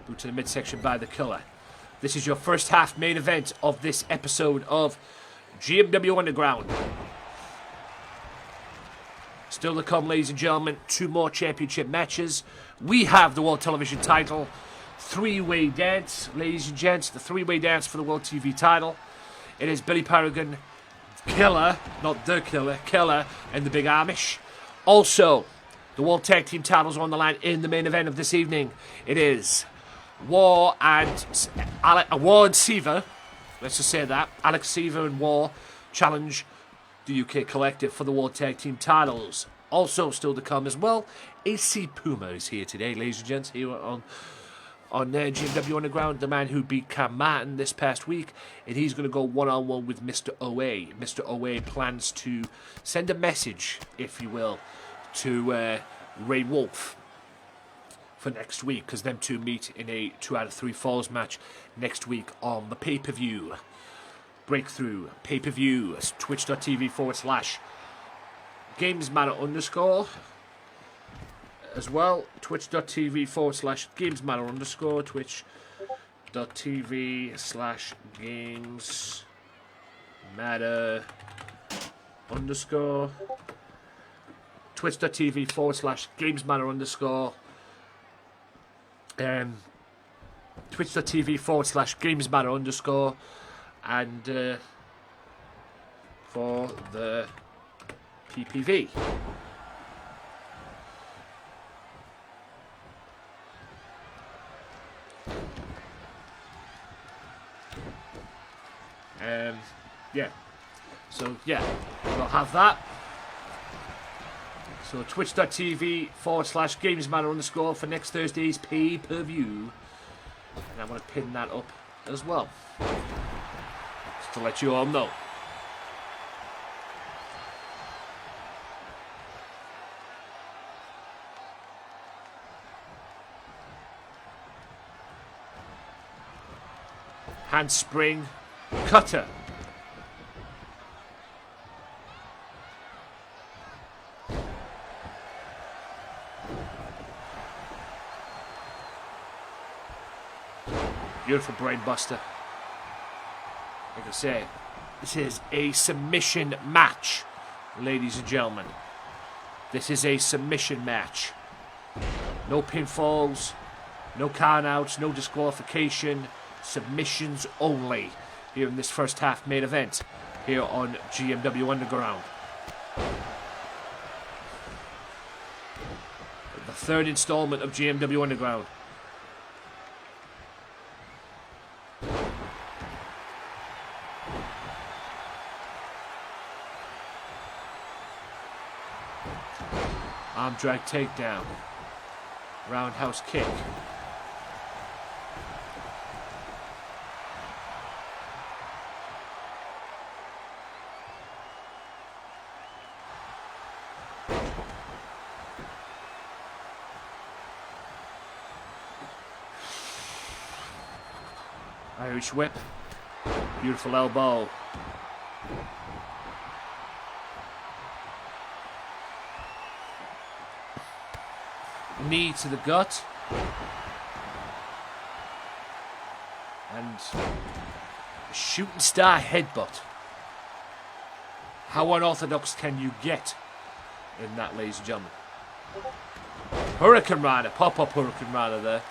Boot to the midsection by the Killer. This is your first half main event of this episode of GMW Underground. Still to come, ladies and gentlemen, 2 more championship matches. We have the World Television title. 3-way dance, ladies and gents. The 3-way dance for the World TV title. It is Billy Paragon, Killer, not the Killer, Killer, and the Big Amish. Also, the World Tag Team titles are on the line in the main event of this evening. It is War and Seaver. Let's just say that. Alex Seaver and War challenge the UK Collective for the World Tag Team titles. Also still to come as well, AC Puma is here today, ladies and gents, here on GMW Underground, the man who beat Cam Martin this past week, and he's going to go one-on-one with Mr. OA. Mr. OA plans to send a message, if you will, to Ray Wolf for next week, because them two meet in a 2 out of 3 falls match next week on the pay-per-view. Breakthrough pay-per-view, twitch.tv/Gamesmatter_ as well, twitch.tv/Gamesmatter_, twitch.tv/Gamesmatter_, twitch.tv/Gamesmatter_, twitch.tv/Gamesmatter_, and for the PPV. Yeah. So, yeah, we'll have that. So, twitch.tv/Gamesmatter_ for next Thursday's pay-per-view. And I'm going to pin that up as well, just to let you all know. Handspring cutter. Beautiful brain buster. Like I say, this is a submission match, ladies and gentlemen. This is a submission match. No pinfalls, no countouts, no disqualification. Submissions only here in this first half main event here on GMW Underground. The third installment of GMW Underground. Arm drag takedown. Roundhouse kick. Irish whip. Beautiful elbow. Knee to the gut. And a shooting star headbutt. How unorthodox can you get in that, ladies and gentlemen? Hurricane Rana. Pop-up Hurricane Rana there.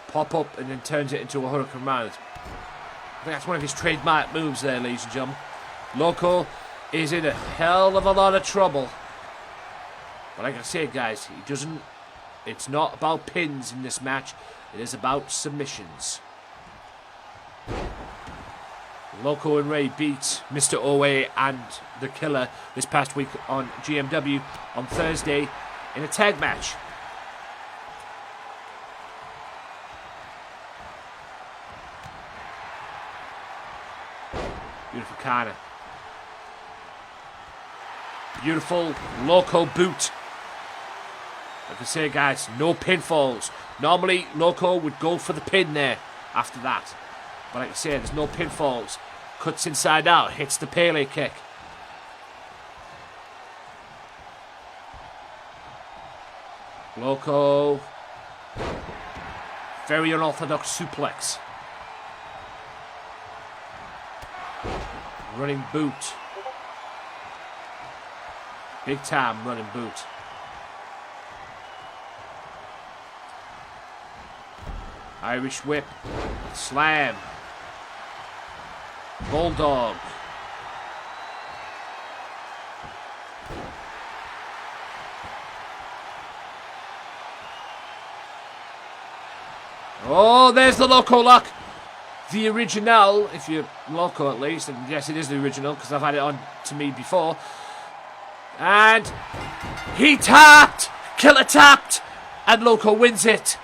Pop-up and then turns it into a Hurricane Rana. I think that's one of his trademark moves there, ladies and gentlemen. Loco is in a hell of a lot of trouble. But like I said, guys, it's not about pins in this match. It is about submissions. Loco and Ray beat Mr. Owe and The Killer this past week on GMW on Thursday in a tag match. Beautiful Kana. Beautiful Loco boot. Like I say, guys, no pinfalls. Normally, Loco would go for the pin there after that. But like I say, there's no pinfalls. Cuts inside out, hits the Pele kick. Loco. Very unorthodox suplex. Running boot. Big time running boot. Irish whip. Slam. Bulldog. Oh, there's the Loco lock. The original, if you're Loco at least, and yes, it is the original because I've had it on to me before. And he tapped. Killer tapped. And Loco wins it.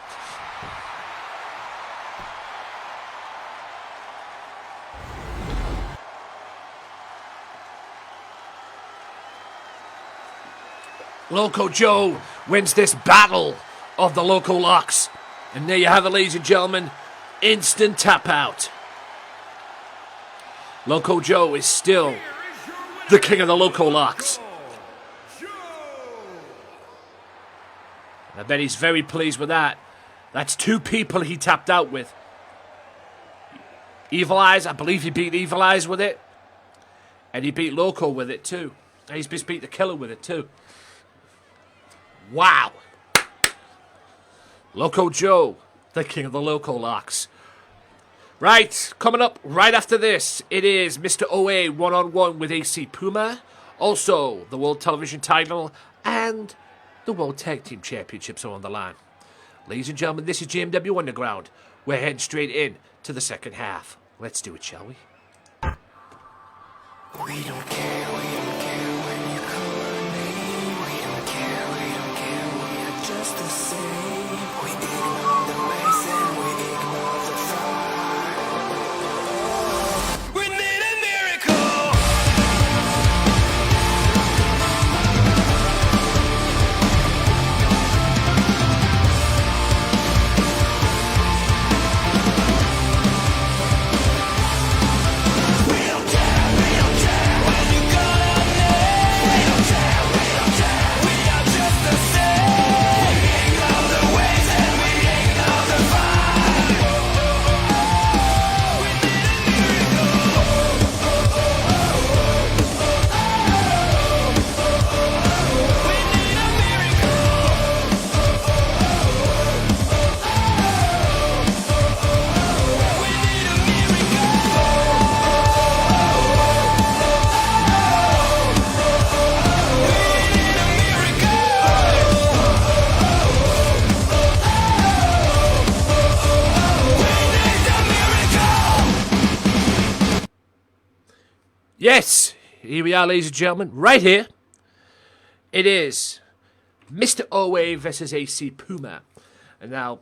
Loco Joe wins this battle of the Loco locks. And there you have it, ladies and gentlemen. Instant tap out. Loco Joe is still the king of the Loco locks. I bet he's very pleased with that. That's 2 people he tapped out with. Evil Eyes, I believe he beat Evil Eyes with it. And he beat Loco with it too. And he's just beat the Killer with it too. Wow. Loco Joe, the king of the Loco locks. Right, coming up right after this, it is Mr. OA one-on-one with AC Puma. Also, the World Television title and the World Tag Team Championships are on the line. Ladies and gentlemen, this is GMW Underground. We're heading straight in to the second half. Let's do it, shall we? We don't care when you call our name. We don't care, we are just the same. We ignore the race and we ignore the fight. We need a miracle. We don't care when you call our name. We don't care, we are just the same. We ignore the ways and we ignore the fight. We need a miracle. We need a Yes, here we are, ladies and gentlemen, right here. It is Mr. OA versus AC Puma. And now,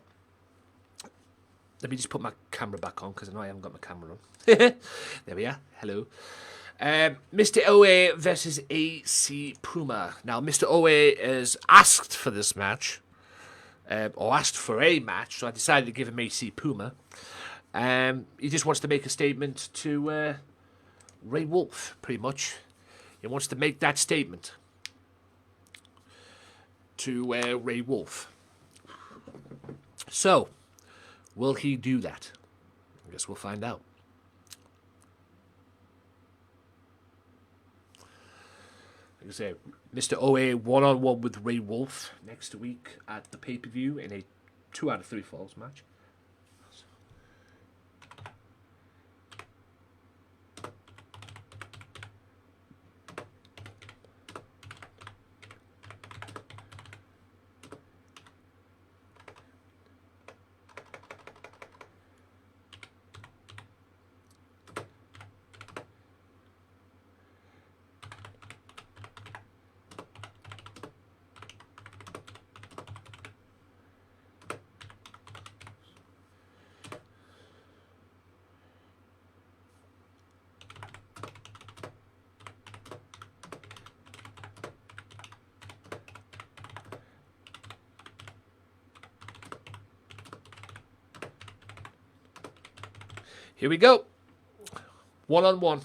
let me just put my camera back on because I know I haven't got my camera on. There we are. Hello. Mr. OA versus AC Puma. Now, Mr. OA is asked for this match. or asked for a match, so I decided to give him AC Puma. He just wants to make a statement to Ray Wolf, pretty much. He wants to make that statement to Ray Wolf. So, will he do that? I guess we'll find out. Like I say, Mr. OA one-on-one with Ray Wolf next week at the pay-per-view in a 2 out of 3 falls match. Here we go. One-on-one.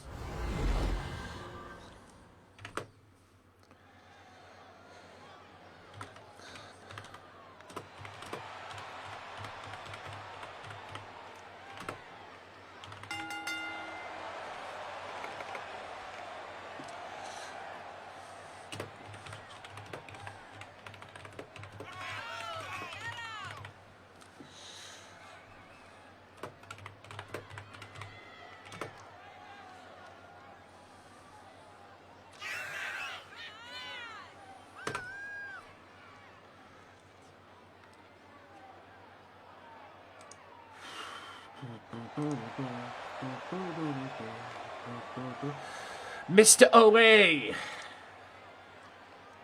Mr. OA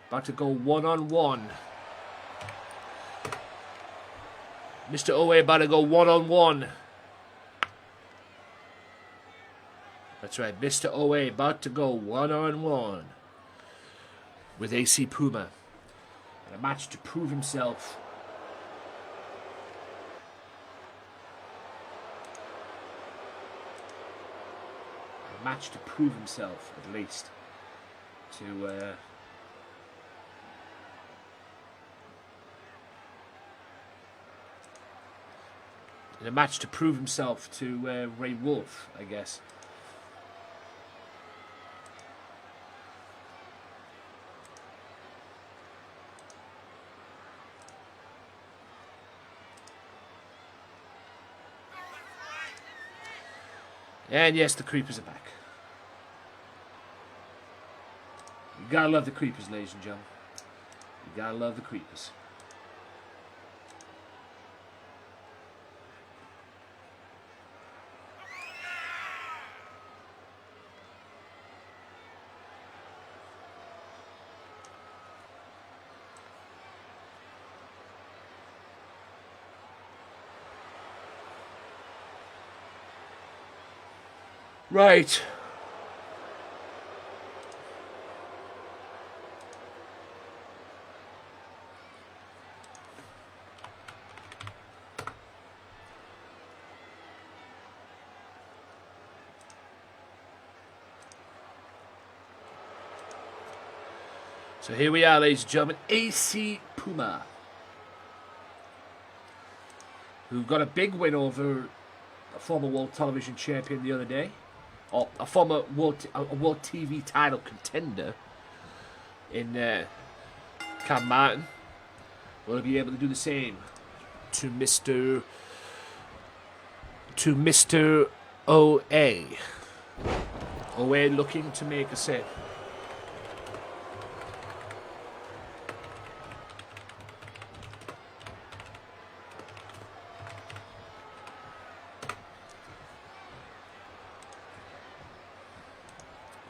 about to go one-on-one. Mr. OA about to go one-on-one. That's right, Mr. OA about to go one-on-one with AC Puma. And a match to prove himself. Match to prove himself, at least, to in a match to prove himself to Ray Wolf, I guess. And yes, the creepers are back. You gotta love the creepers, ladies and gentlemen. You gotta love the creepers. Right. So here we are, ladies and gentlemen. AC Puma, who got a big win over a former World Television Champion the other day. Or a former World TV title contender in Cam Martin. Will he be able to do the same to Mr. OA? OA looking to make a save.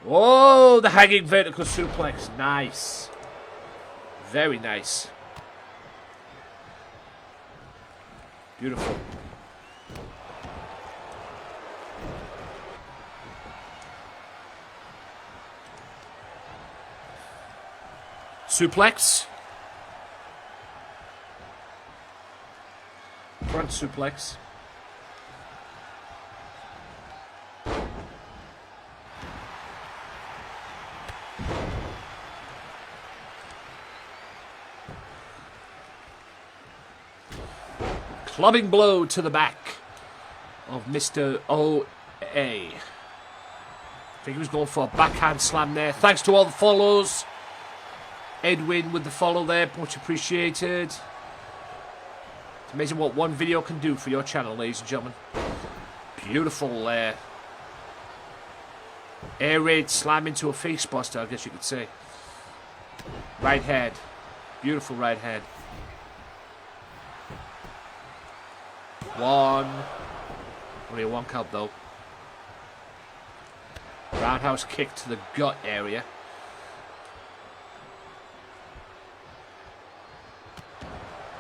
Oh, the hanging vertical suplex. Nice. Very nice. Beautiful. Suplex. front suplex. Clubbing blow to the back of Mr. OA. I think he was going for a backhand slam there. Thanks to all the follows. Edwin with the follow there, much appreciated. It's amazing what one video can do for your channel, ladies and gentlemen. Beautiful air raid slam into a face buster, I guess you could say. Right hand. Beautiful right hand. One. Only a 1 count though. Roundhouse kick to the gut area.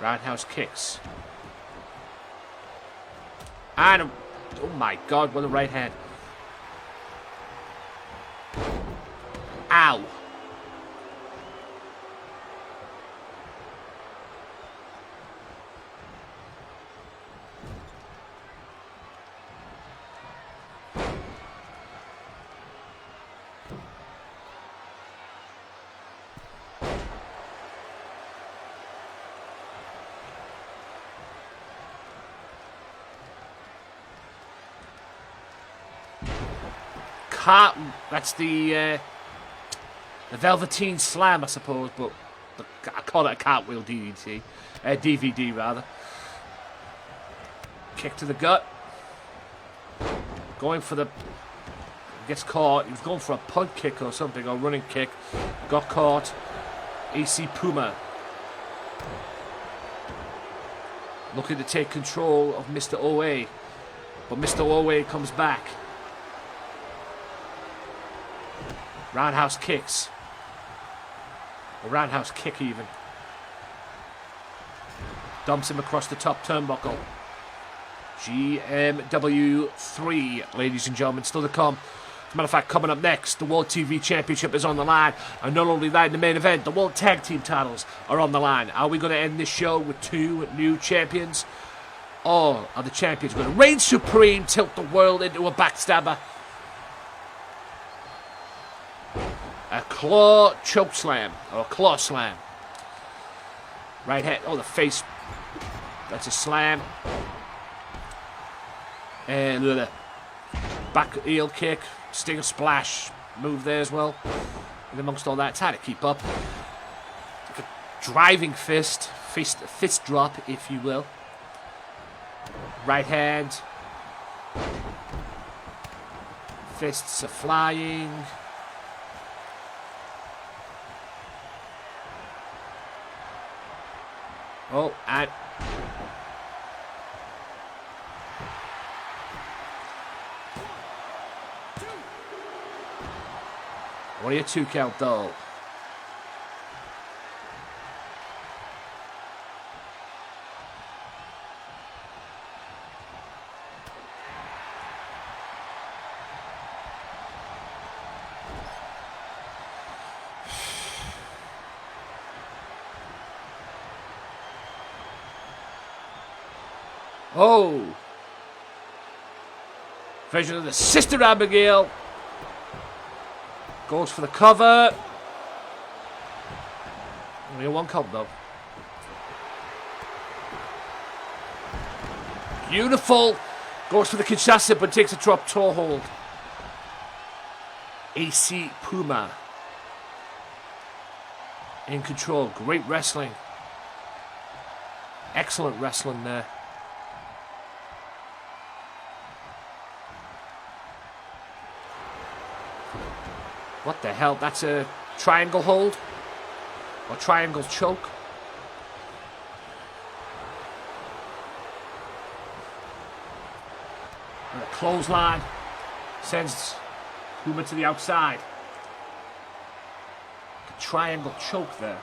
Roundhouse kicks. And oh my god, what a right hand. Ow. That's the Velveteen Slam, I suppose, but I call it a cartwheel DDT. DVD, rather. Kick to the gut. Going for the... Gets caught. He was going for a punt kick or something, or running kick. Got caught. AC Puma. Looking to take control of Mr. OA. But Mr. OA comes back. Roundhouse kicks. A roundhouse kick even. Dumps him across the top turnbuckle. GMW 3, ladies and gentlemen, still to come. As a matter of fact, coming up next, the World TV Championship is on the line. And not only that, in the main event, the World Tag Team titles are on the line. Are we going to end this show with 2 new champions? Or are the champions going to reign supreme, tilt the world into a backstabber? A claw choke slam, or a claw slam. Right hand, oh, the face. That's a slam. And the back heel kick, stinger splash move there as well. And amongst all that, it's hard to keep up. Like a driving fist drop, if you will. Right hand. Fists are flying. Oh, and only a 2 count though. Oh! Version of the Sister Abigail. Goes for the cover. Only a 1 count though. Beautiful. Goes for the Kinshasa but takes a drop toe hold. AC Puma. In control. Great wrestling. Excellent wrestling there. What the hell? That's a triangle hold? Or triangle choke? And a clothesline sends Puma to the outside. A triangle choke there.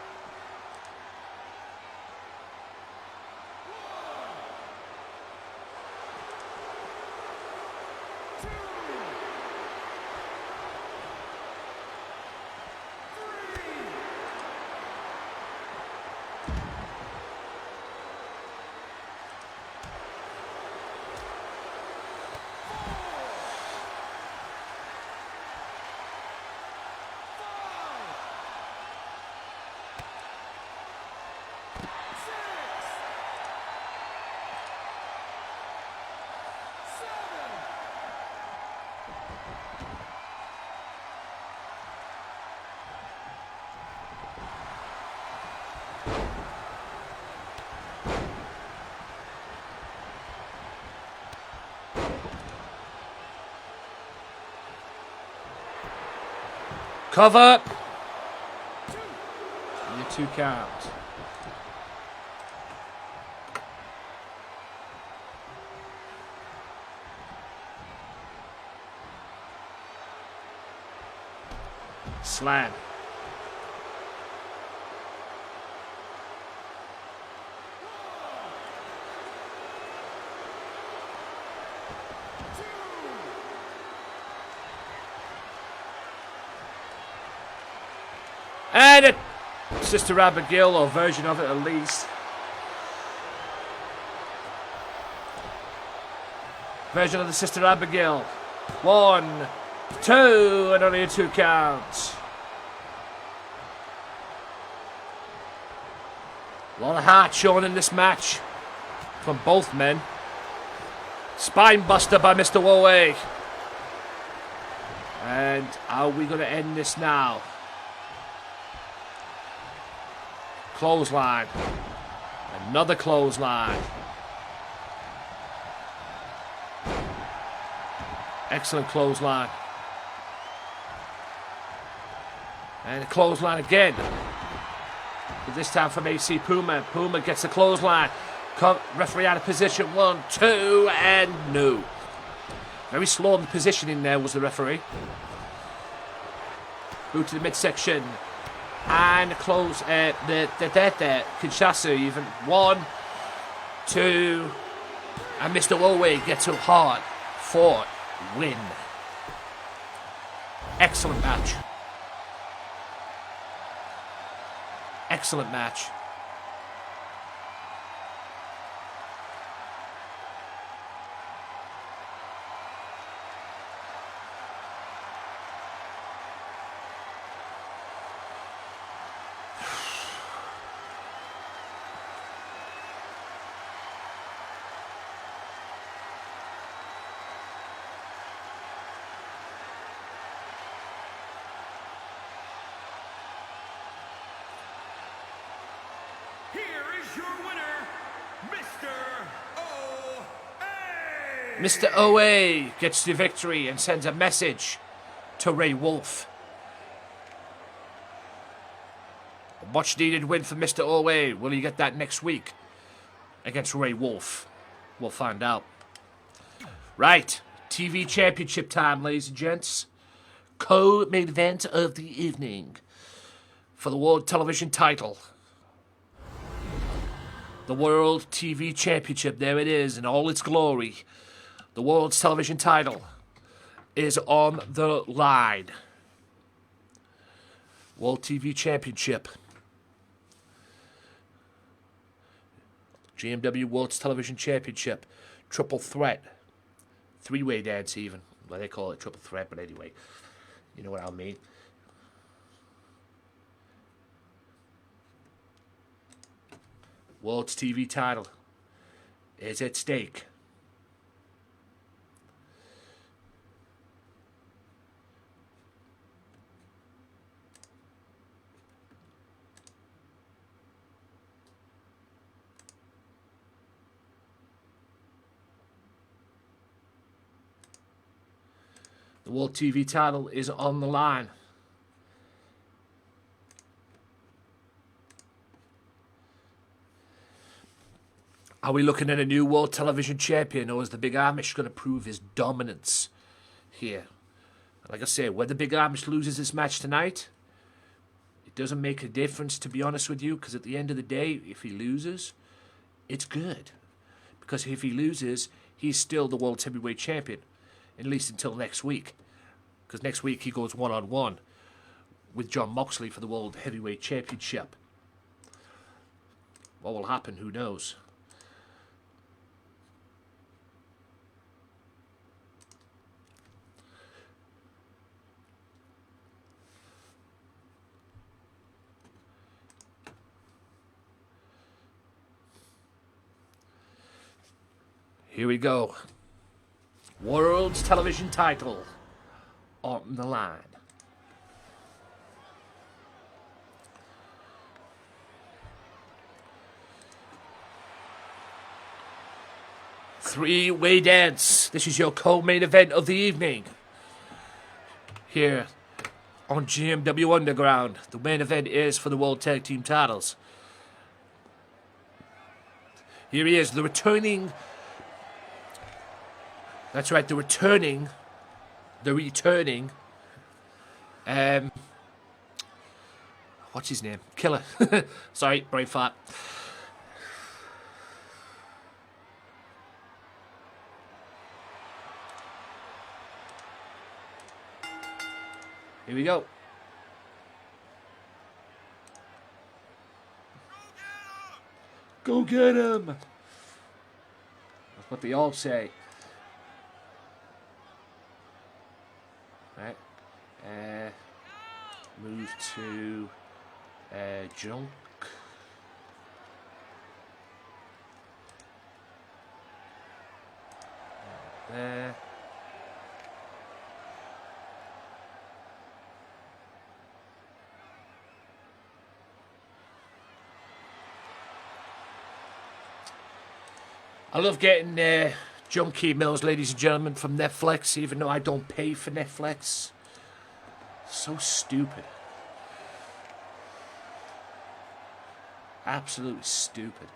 Cover. Your 2 count. Slam. And it, Sister Abigail, or version of it at least. Version of the Sister Abigail. 1, 2, and only a 2 count. A lot of heart shown in this match from both men. Spine buster by Mr. Woe. And how are we going to end this now? Clothesline. Another clothesline. Excellent clothesline. And a clothesline again. But this time from AC Puma. Puma gets the clothesline. Referee out of position. 1, 2, and no. Very slow in the positioning there was the referee. Boot to the midsection. And close the Kinshasa even. 1, 2, and Mr. Woe gets up hard for win. Excellent match. Excellent match. Mr. Oa gets the victory and sends a message to Ray Wolf. A much needed win for Mr. Oa. Will he get that next week against Ray Wolf? We'll find out. Right, TV championship time, ladies and gents. Co-main event of the evening for the World Television title. The World TV Championship, there it is in all its glory. The World's Television title is on the line. World TV Championship. GMW World's Television Championship. Triple threat. 3-way dance even. Well, they call it triple threat, but anyway. You know what I mean. World's TV title is at stake. The World TV title is on the line. Are we looking at a new World Television Champion, or is the Big Amish going to prove his dominance here? Like I say, whether the Big Amish loses this match tonight, it doesn't make a difference, to be honest with you, because at the end of the day, if he loses, it's good. Because if he loses, he's still the World Heavyweight Champion, at least until next week. Because next week he goes one-on-one with John Moxley for the World Heavyweight Championship. What will happen, who knows? Here we go. World's Television title on the line. Three-way dance. This is your co-main event of the evening. Here on GMW Underground. The main event is for the World Tag Team titles. Here he is, the returning. That's right, the returning. What's his name? Killer. Sorry, brain fart. Here we go. Go get him! That's what they all say. Right. Move to junk. There. I love getting junk emails, ladies and gentlemen, from Netflix, even though I don't pay for Netflix. So stupid. Absolutely stupid.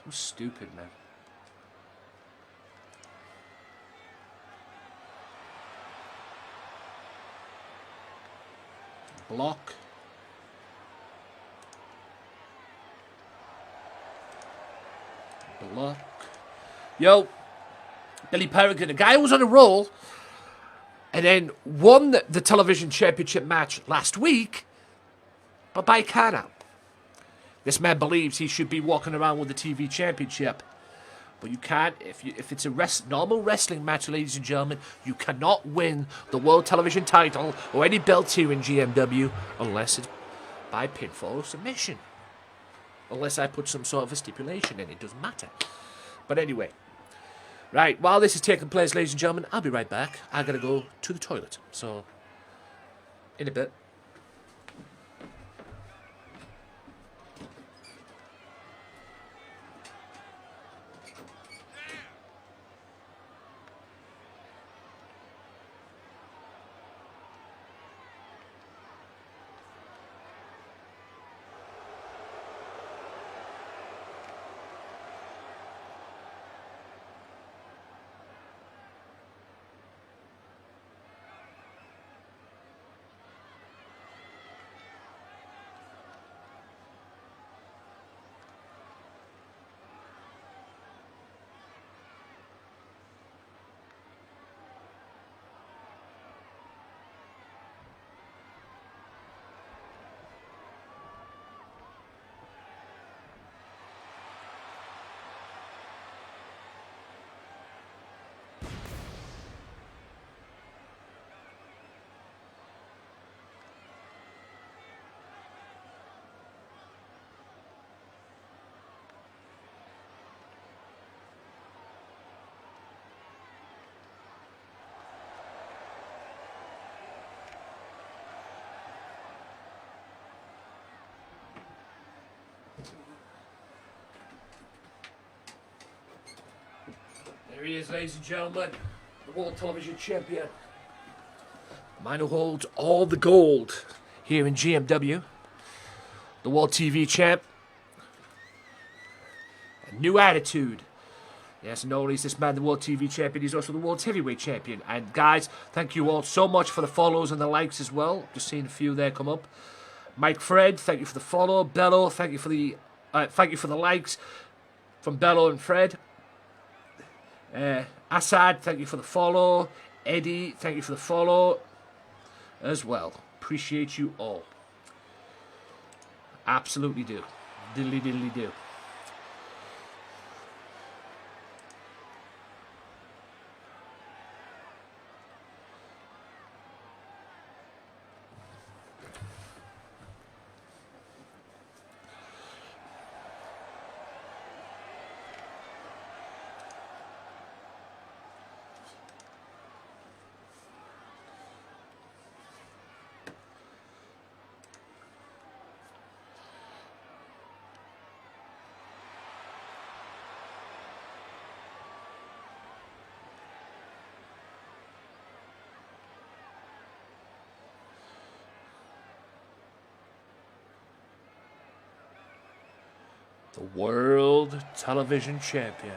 So stupid, man. Block. Block. Yo, Billy Peregrine, a guy who was on a roll and then won the television championship match last week, but by count out. This man believes he should be walking around with the TV championship. But you can't, if it's a normal wrestling match, ladies and gentlemen, you cannot win the World Television title or any belts here in GMW unless it's by pinfall or submission. Unless I put some sort of a stipulation in, it doesn't matter. But anyway, right, while this is taking place, ladies and gentlemen, I'll be right back. I gotta go to the toilet, so in a bit. There he is, ladies and gentlemen, the World Television Champion. The man who holds all the gold here in GMW. The World TV Champ. A new attitude. Yes, and not only is this man the World TV Champion, he's also the World Heavyweight Champion. And guys, thank you all so much for the follows and the likes as well. Just seeing a few there come up. Mike Fred, thank you for the follow. Bello, thank you for the likes from Bello and Fred. Assad, thank you for the follow. Eddie, thank you for the follow as well. Appreciate you all. Absolutely do. Diddly diddly do. The World Television Champion.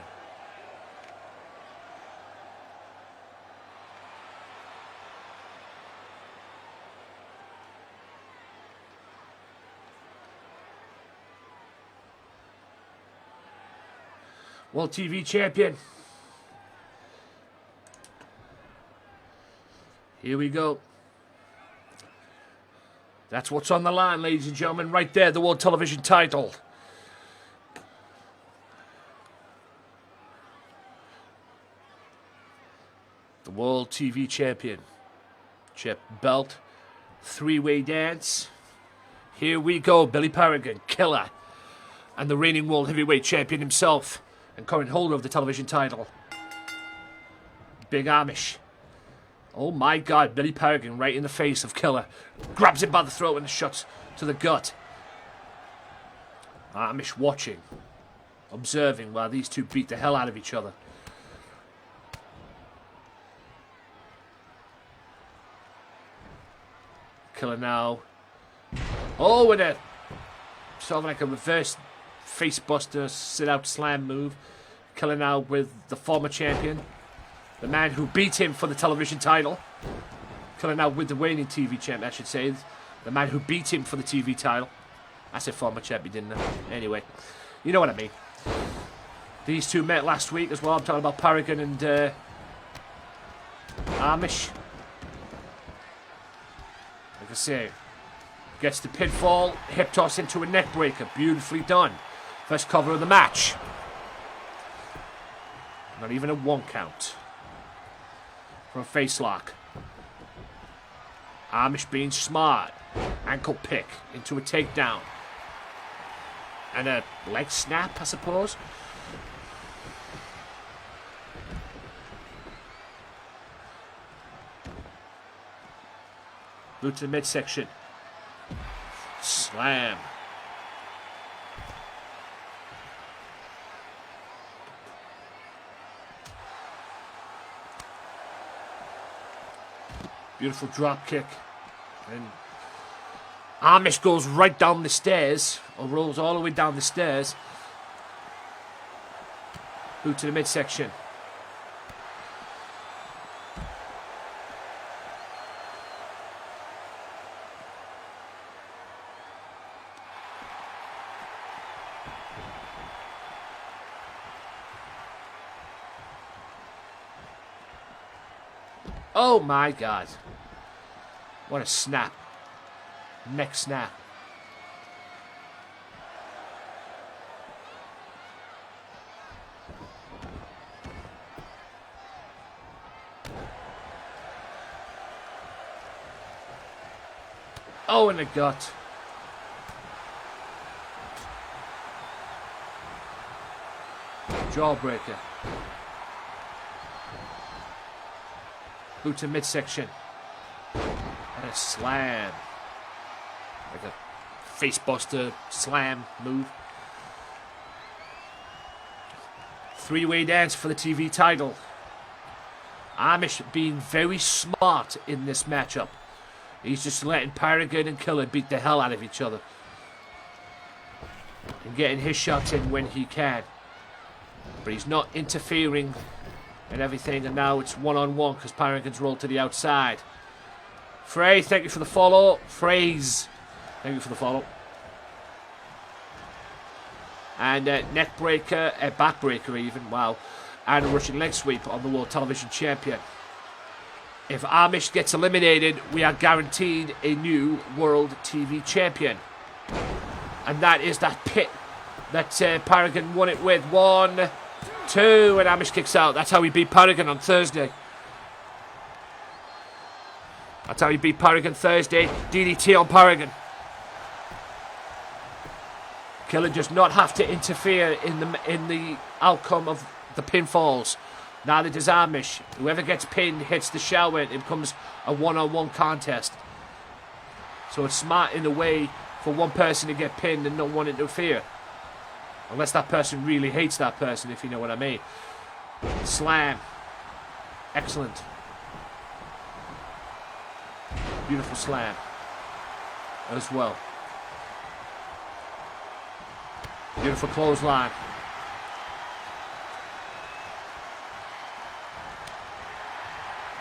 World TV Champion. Here we go. That's what's on the line, ladies and gentlemen. Right there, the World Television title. The World TV Champion. Belt. Three-way dance. Here we go. Billy Paragon, Killer. And the reigning World Heavyweight Champion himself. And current holder of the television title. Big Amish. Oh my God, Billy Paragon right in the face of Killer. Grabs him by the throat and shots to the gut. Amish watching. Observing while these two beat the hell out of each other. Killer now. Oh, with a sort of like a reverse facebuster sit-out slam move. Killer now with the former champion. The man who beat him for the television title. Killer now with the reigning TV champion, I should say. The man who beat him for the TV title. I said former champion, didn't I? Anyway, you know what I mean. These two met last week as well. I'm talking about Paragon and Amish. Like I say, gets the pinfall, hip toss into a neck breaker. Beautifully done. First cover of the match. Not even a 1 count. For a face lock. Amish being smart. Ankle pick into a takedown. And a leg snap, I suppose. Boot to the midsection. Slam. Beautiful drop kick. And Amish goes right down the stairs, or rolls all the way down the stairs. Boot to the midsection. Oh my God. What a snap. Neck snap. Oh, in the gut. Jawbreaker. Boot to midsection. And a slam. Like a facebuster slam move. Three-way dance for the TV title. Amish being very smart in this matchup. He's just letting Paragon and Killer beat the hell out of each other. And getting his shots in when he can. But he's not interfering and everything, and now it's one-on-one because Paragon's rolled to the outside. Frey, thank you for the follow. Phrase, thank you for the follow. And neck breaker, back breaker even, wow. And a Russian leg sweep on the World Television Champion. If Amish gets eliminated, we are guaranteed a new World TV Champion. And that is that pit that Paragon won it with. 1, 2, and Amish kicks out. That's how he beat Paragon on Thursday. That's how he beat Paragon Thursday. DDT on Paragon. Killer does not have to interfere in the outcome of the pinfalls. Neither does Amish. Whoever gets pinned hits the shower. It becomes a one-on-one contest. So it's smart in a way for one person to get pinned and no one interfere. Unless that person really hates that person, if you know what I mean. Slam. Excellent. Beautiful slam. As well. Beautiful clothesline.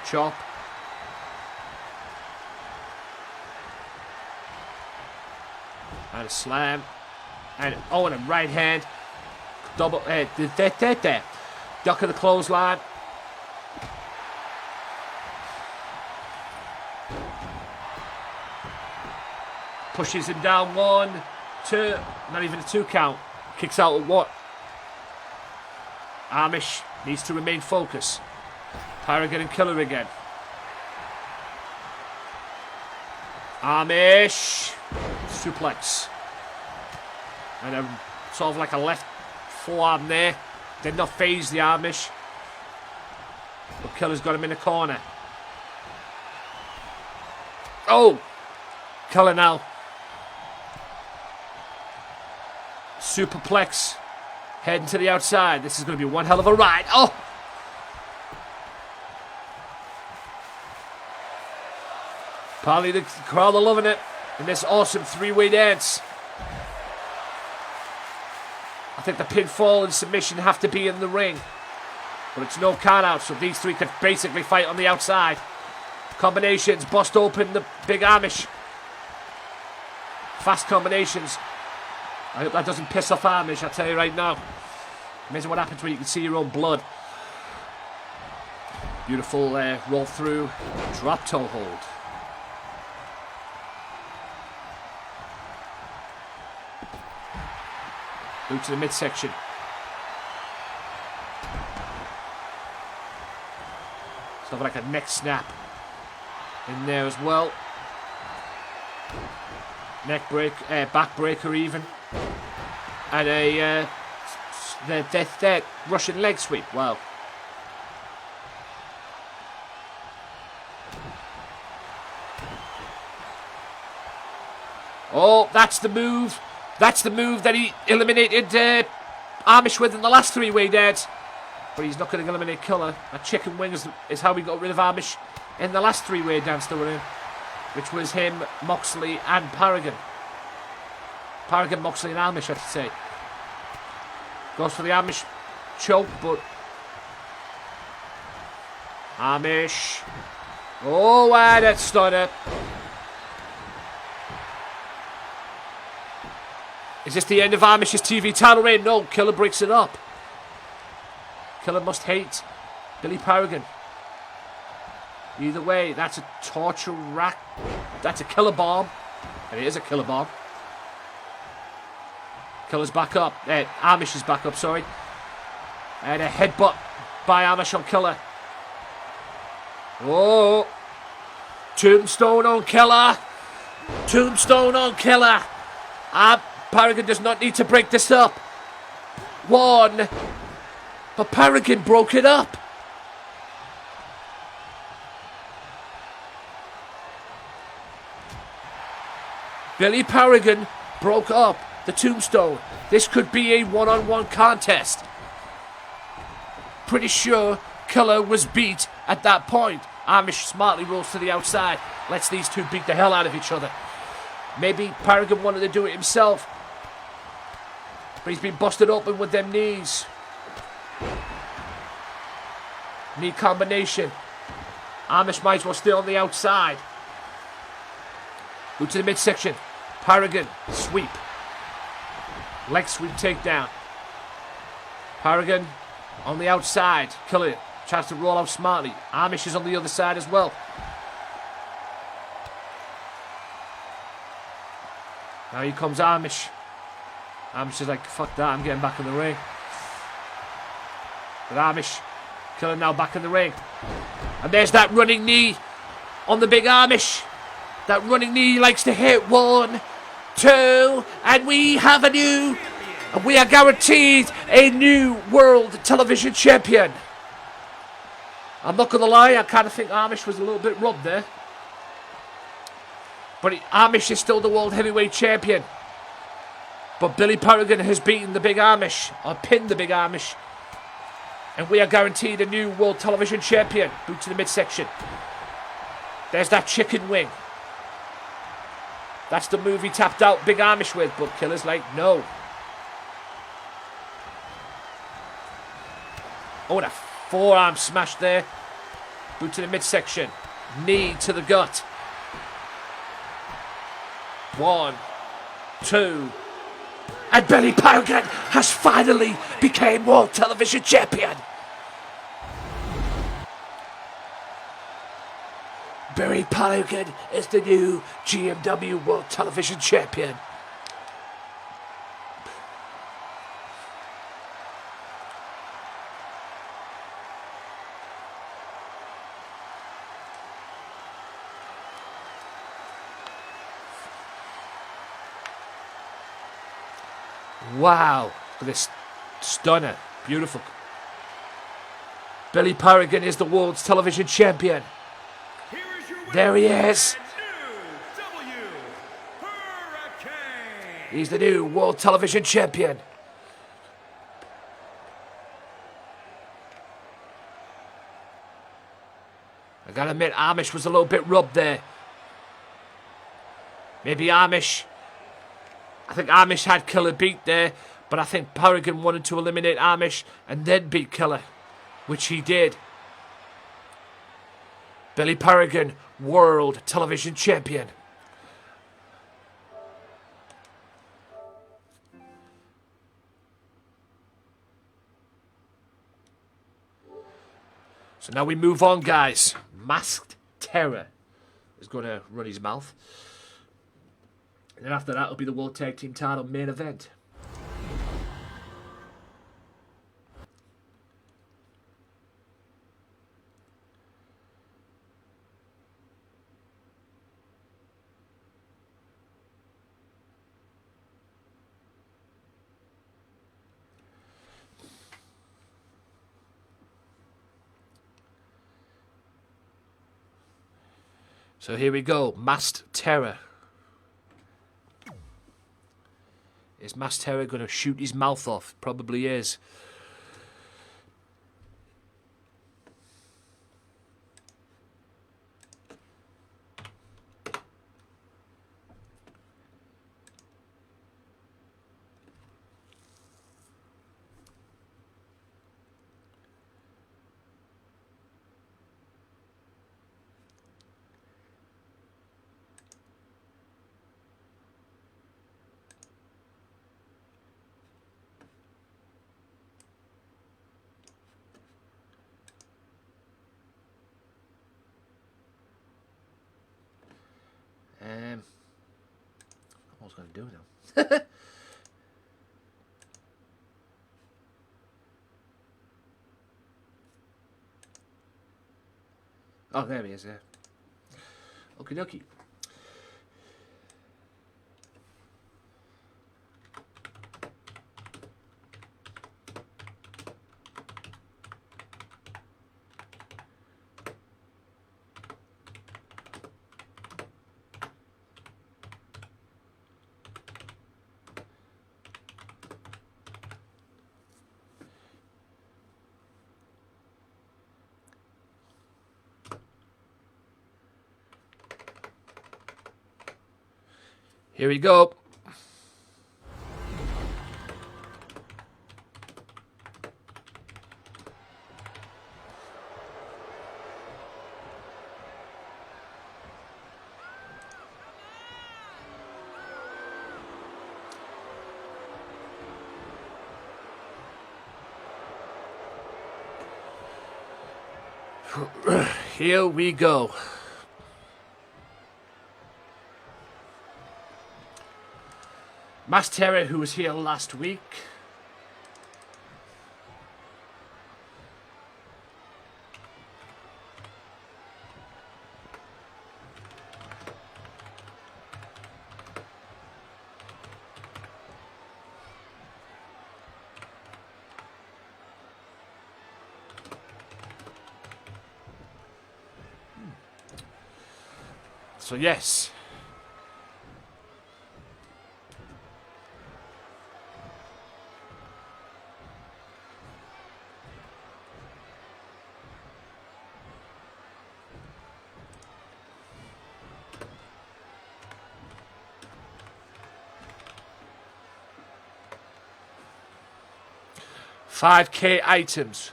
Chop. And a slam. And oh, and a right hand. Double. Duck of the clothesline. Pushes him down 1, 2. Not even a 2 count. Kicks out at what? Amish needs to remain focused. Paragon and Killer again. Amish. Suplex. And a sort of like a left forearm there. Did not phase the Amish. But Killer's got him in the corner. Oh! Killer now. Superplex. Heading to the outside. This is going to be one hell of a ride. Oh! Probably the crowd are loving it in this awesome 3-way dance. I think the pinfall and submission have to be in the ring. But it's no count out, so these three could basically fight on the outside. Combinations, bust open the big Amish. Fast combinations. I hope that doesn't piss off Amish, I'll tell you right now. Amazing what happens when you can see your own blood. Beautiful roll through, drop toe hold. Boot to the midsection. Sort of like a neck snap in there as well. Neck break, back breaker even. And a the Russian leg sweep. Wow. Oh, that's the move. That's the move that he eliminated Amish with in the last 3-way dance. But he's not going to eliminate Killer. That chicken wing is how we got rid of Amish in the last 3-way dance they were in. Which was him, Moxley and Paragon. Paragon, Moxley and Amish, I should say. Goes for the Amish choke, but... Amish. Oh, and a stunner. Is this the end of Amish's TV title reign? No, Killer breaks it up. Killer must hate Billy Paragon. Either way, that's a torture rack. That's a killer bomb. And it is a killer bomb. Killer's back up. Amish is back up, sorry. And a headbutt by Amish on Killer. Oh. Tombstone on Killer. Tombstone on Killer. Paragon does not need to break this up. 1. But Paragon broke it up. Billy Paragon broke up the Tombstone. This could be a one-on-one contest. Pretty sure Killer was beat at that point. Amish smartly rolls to the outside. Lets these two beat the hell out of each other. Maybe Paragon wanted to do it himself. But he's been busted open with them knees. Knee combination. Amish might as well stay on the outside. Go to the midsection. Paragon, sweep. Leg sweep takedown. Paragon on the outside. Killer tries to roll out smartly. Amish is on the other side as well. Now here comes Amish. Amish is like, fuck that, I'm getting back in the ring. But Amish, Killer now back in the ring. And there's that running knee on the big Amish. That running knee likes to hit. 1, 2, and we have a new, and we are guaranteed a new world television champion. I'm not going to lie, I kind of think Amish was a little bit robbed there. But Amish is still the world heavyweight champion. But Billy Paragon has beaten the big Amish, or pinned the big Amish. And we are guaranteed a new world television champion. Boot to the midsection. There's that chicken wing. That's the move he tapped out Big Amish with, but Killer's like, no. Oh, and a forearm smash there. Boot to the midsection. Knee to the gut. 1, 2. And Billy Paragon has finally became World Television Champion. Billy Paragon is the new GMW World Television Champion. Wow, look at this stunner, beautiful. Billy Paragon is the world's television champion. Here is your winner, There he is. and new W Hurricane. He's the new world television champion. I gotta admit, Amish was a little bit rubbed there. Maybe Amish. I think Amish had Killer beat there, but I think Paragon wanted to eliminate Amish and then beat Killer, which he did. Billy Paragon, World Television Champion. So now we move on, guys. Masked Terror is going to run his mouth. And then after that, it'll be the World Tag Team title main event. So here we go, Masked Terror. Is Masked Terror going to shoot his mouth off? Probably is. What was I going to do now? Oh, there he is, yeah. Okie dokie. Here we go. Here we go. Masked Terror, who was here last week. So yes. $5K items.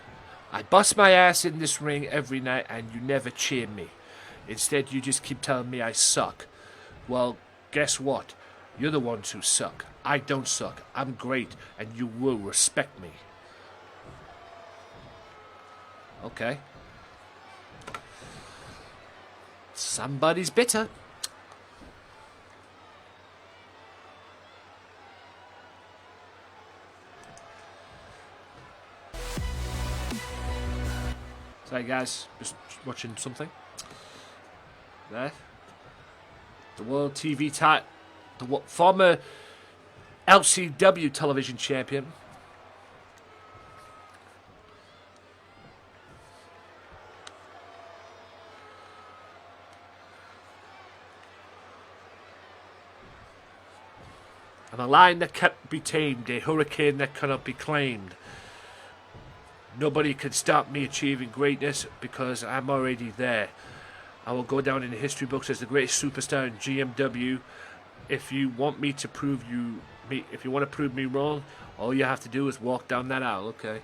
I bust my ass in this ring every night and you never cheer me. Instead, you just keep telling me I suck. Well, guess what? You're the ones who suck. I don't suck. I'm great, and you will respect me. Okay. Somebody's bitter. Sorry guys, just watching something. There. The World TV title, the former LCW television champion. And a lion that can't be tamed, a hurricane that cannot be claimed. Nobody can stop me achieving greatness because I'm already there. I will go down in the history books as the greatest superstar in GMW. If you want me to prove if you want to prove me wrong, all you have to do is walk down that aisle. Okay.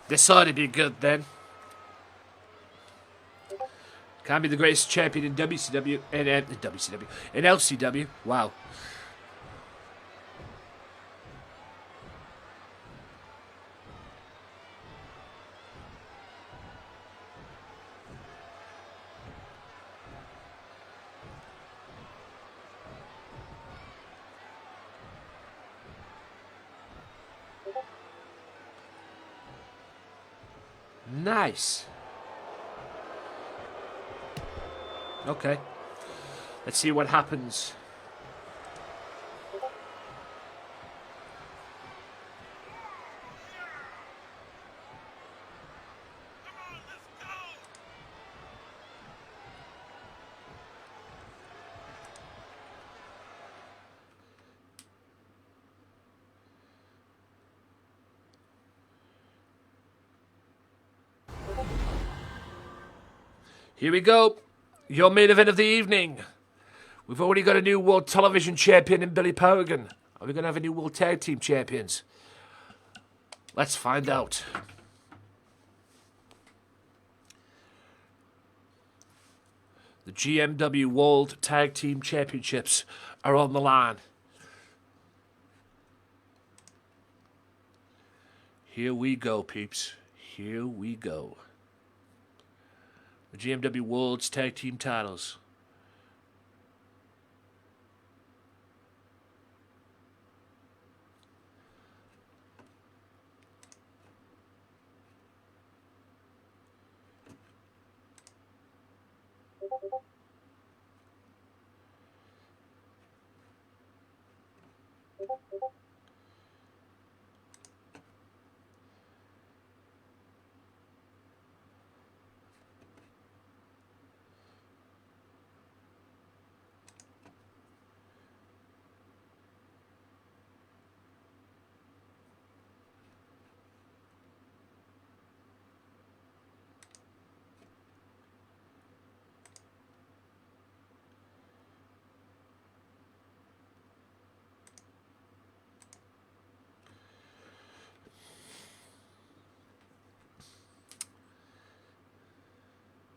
This ought to be good then. Can be the greatest champion in WCW and WCW in LCW. Wow. Nice. Okay. Let's see what happens. Here we go. Your main event of the evening. We've already got a new World Television Champion in Billy Paragon. Are we going to have a new World Tag Team Champions? Let's find out. The GMW World Tag Team Championships are on the line. Here we go, peeps. Here we go. The GMW World's Tag Team titles.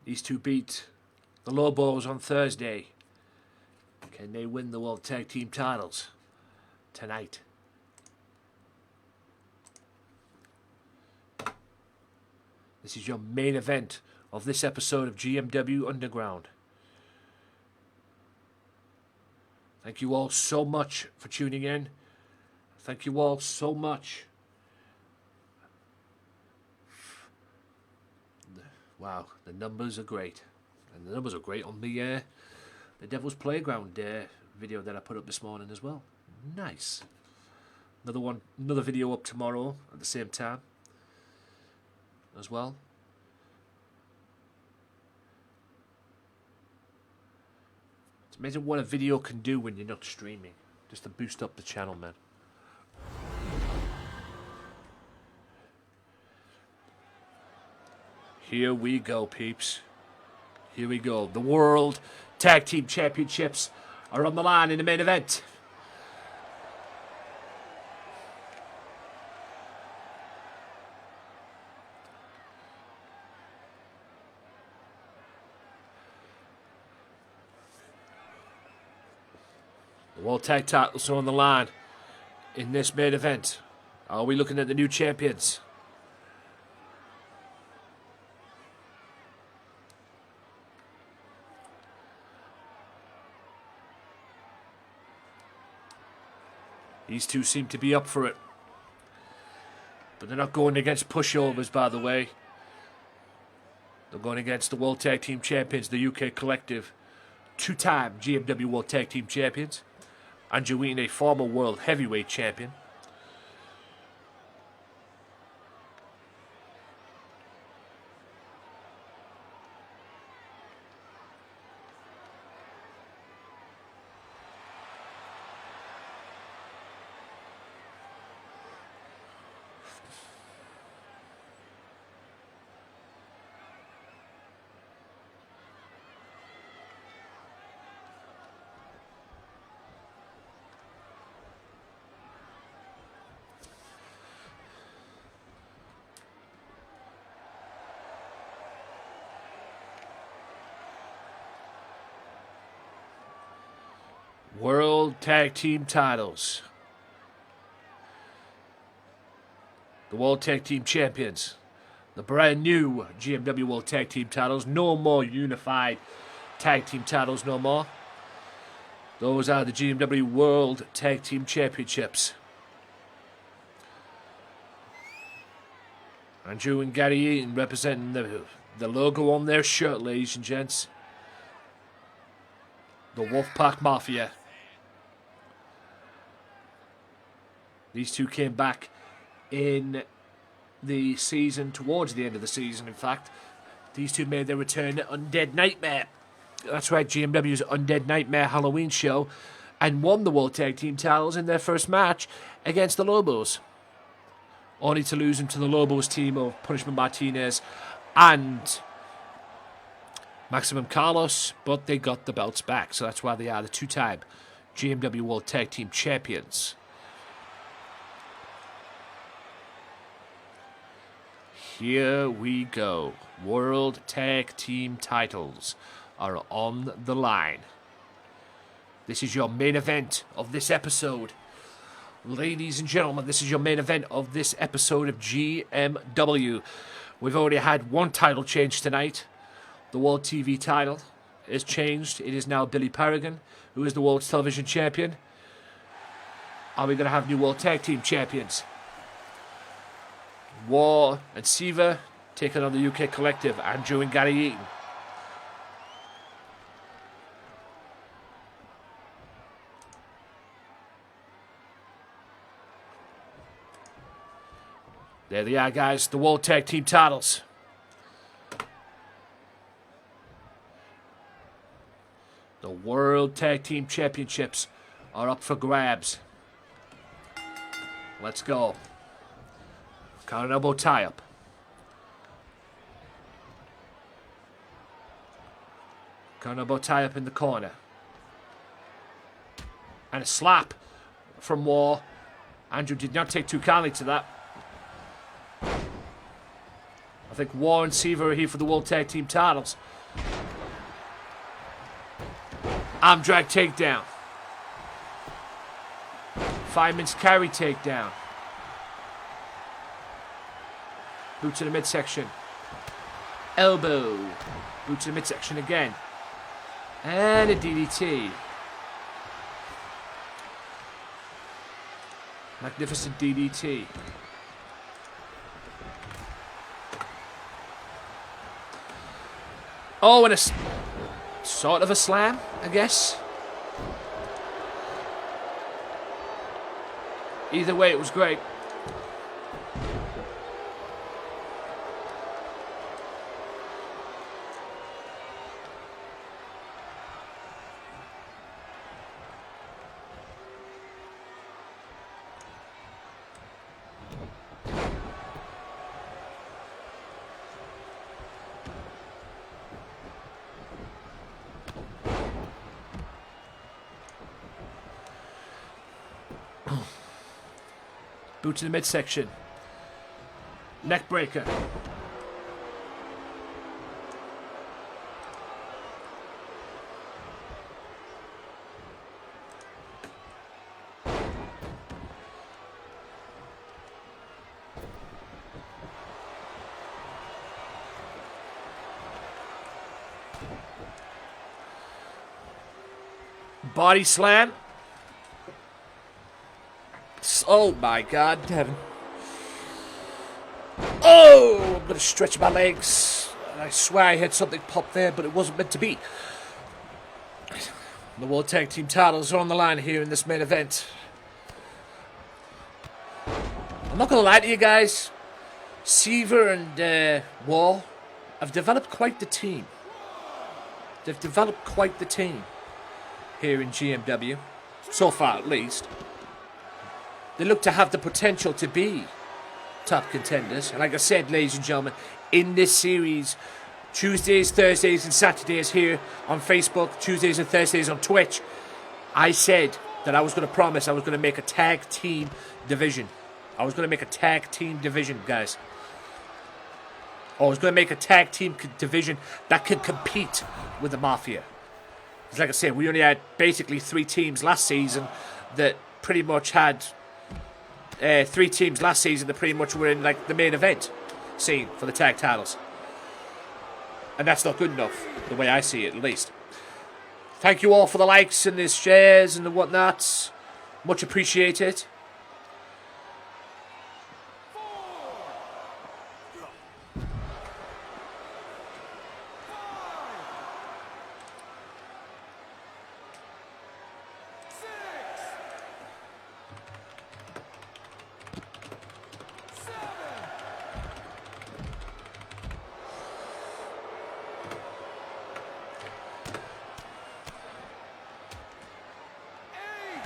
These two beat the Lobos on Thursday. Can they win the World Tag Team titles tonight? This is your main event of this episode of GMW Underground. Thank you all so much for tuning in. Thank you all so much. Wow, the numbers are great. And the numbers are great on the Devil's Playground video that I put up this morning as well. Nice. Another video up tomorrow at the same time as well. It's amazing what a video can do when you're not streaming. Just to boost up the channel, man. Here we go, peeps. Here we go. The World Tag Team Championships are on the line in the main event. World Tag Titles are on the line in this main event. Are we looking at the new champions? These two seem to be up for it. But they're not going against pushovers, by the way. They're going against the World Tag Team Champions, the UK Collective. Two-time GMW World Tag Team Champions. Andrew Eaton, a former World Heavyweight Champion. World Tag Team titles. The World Tag Team Champions. The brand new GMW World Tag Team titles. No more unified tag team titles, no more. Those are the GMW World Tag Team Championships. Andrew and Gary Eaton representing the logo on their shirt, ladies and gents. The Wolfpack Mafia. These two came back in the season, towards the end of the season, in fact. These two made their return at Undead Nightmare. That's right, GMW's Undead Nightmare Halloween show, and won the World Tag Team titles in their first match against the Lobos. Only to lose them to the Lobos team of Punishment Martinez and Maximum Carlos, but they got the belts back, so that's why they are the two-time GMW World Tag Team Champions. Here we go. World Tag Team titles are on the line. This is your main event of this episode. Ladies and gentlemen, this is your main event of this episode of GMW. We've already had one title change tonight. The World TV title is changed. It is now Billy Paragon, who is the World Television Champion. Are we going to have new World Tag Team Champions? War and Siva taking on the UK Collective, Andrew and Gary Eaton. There they are, guys, the World Tag Team titles. The World Tag Team Championships are up for grabs. Let's go. Counter elbow tie-up. Counter elbow tie-up in the corner. And a slap from War. Andrew did not take too kindly to that. I think War and Siva are here for the World Tag Team titles. Arm drag takedown. Fireman's carry takedown. Boot to the midsection. Elbow. Boot to the midsection again. And a DDT. Magnificent DDT. Oh, and a sort of a slam, I guess. Either way, it was great. Boot to the midsection. Neck breaker. Body slam. Oh my God, Devin. Oh, I'm going to stretch my legs. I swear I had something pop there, but it wasn't meant to be. The World Tag Team titles are on the line here in this main event. I'm not going to lie to you guys. Seaver and Wall have developed quite the team. They've developed quite the team here in GMW. So far, at least. They look to have the potential to be top contenders. And like I said, ladies and gentlemen, in this series, Tuesdays, Thursdays, and Saturdays here on Facebook, Tuesdays and Thursdays on Twitch, I said that I was going to promise I was going to make a tag team division. I was going to make a tag team division, guys. I was going to make a tag team division that could compete with the Mafia. Because like I said, we only had basically 3 teams last season that pretty much had... 3 teams last season that pretty much were in like the main event scene for the tag titles. And that's not good enough, the way I see it, at least. Thank you all for the likes and the shares and the whatnots. Much appreciated.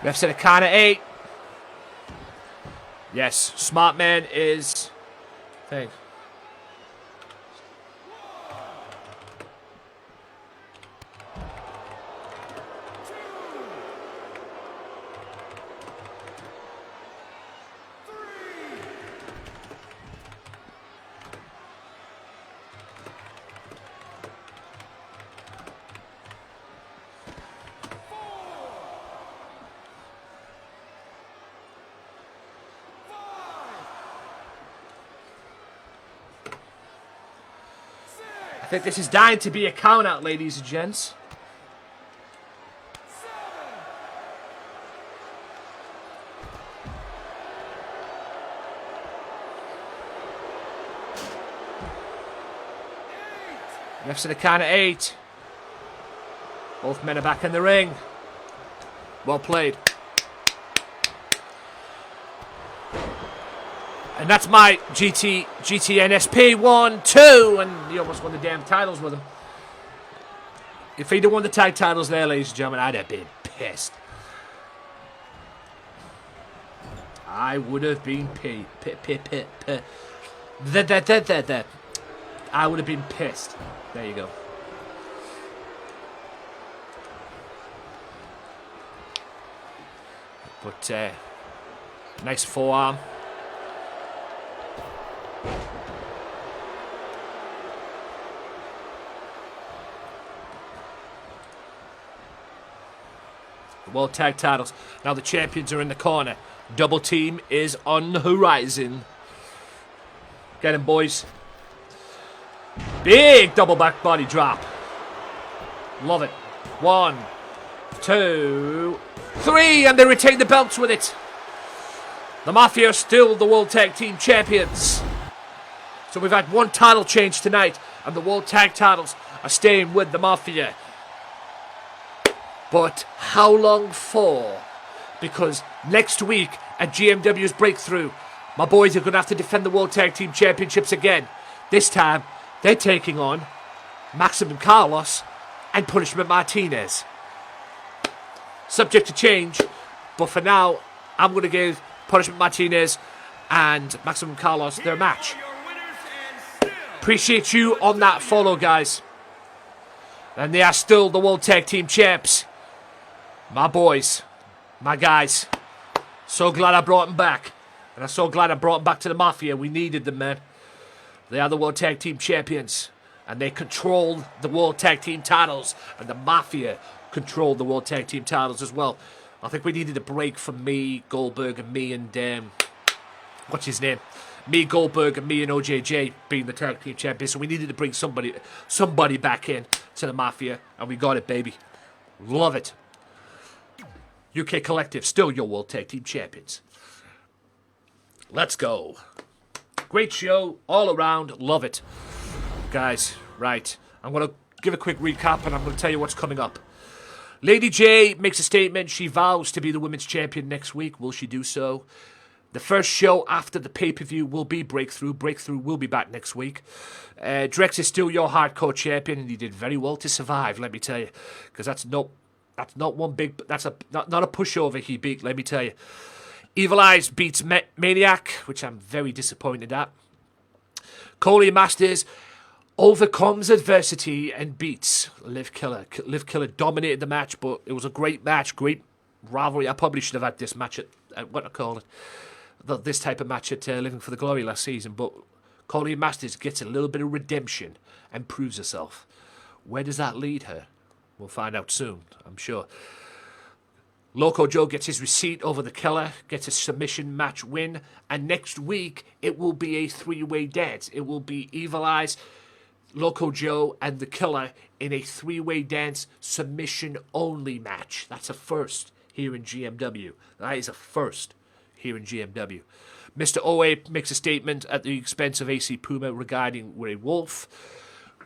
Ref said a count of 8. Yes, smart man is... Thanks. I think this is dying to be a count out, ladies and gents. Refs at a count of 8. Both men are back in the ring. Well played. And that's my GTNSP 1-2, and he almost won the damn titles with him. If he'd have won the tag titles there, ladies and gentlemen, I'd have been pissed. I would have been I would have been pissed. There you go. But nice forearm. World Tag Titles. Now the champions are in the corner. Double team is on the horizon. Get him, boys. Big double back body drop. Love it. 1, 2, 3, and they retain the belts with it. The Mafia are still the World Tag Team Champions. So we've had one title change tonight, and the World Tag Titles are staying with the Mafia. But how long for? Because next week at GMW's Breakthrough, my boys are going to have to defend the World Tag Team Championships again. This time, they're taking on Maximum Carlos and Punishment Martinez. Subject to change, but for now, I'm going to give Punishment Martinez and Maximum Carlos their match. Appreciate you on that follow, guys. And they are still the World Tag Team Champs. My boys, my guys. So glad I brought them back. And I'm so glad I brought them back to the Mafia. We needed them, man. They are the World Tag Team Champions. And they control the World Tag Team titles. And the Mafia control the World Tag Team titles as well. I think we needed a break from me, Goldberg, and me and... what's his name? Me, Goldberg, and me and OJJ being the Tag Team Champions. So we needed to bring somebody back in to the Mafia. And we got it, baby. Love it. UK Collective, still your World Tag Team Champions. Let's go. Great show all around. Love it. Guys, right. I'm going to give a quick recap and I'm going to tell you what's coming up. Lady J makes a statement. She vows to be the women's champion next week. Will she do so? The first show after the pay-per-view will be Breakthrough. Breakthrough will be back next week. Drex is still your hardcore champion, and he did very well to survive, let me tell you. Because that's not one big... That's not a pushover he beat, let me tell you. Evil Eyes beats Maniac, which I'm very disappointed at. Coley Masters overcomes adversity and beats Liv Killer. Liv Killer dominated the match, but it was a great match, great rivalry. I probably should have had this match at what I call it, this type of match at Living for the Glory last season, but Coley Masters gets a little bit of redemption and proves herself. Where does that lead her? We'll find out soon, I'm sure. Loco Joe gets his receipt over the Killer, gets a submission match win, and next week it will be a three-way dance. It will be Evil Eyes, Loco Joe, and the Killer in a three-way dance submission-only match. That's a first here in GMW. That is a first here in GMW. Mr. OA makes a statement at the expense of AC Puma regarding Ray Wolf.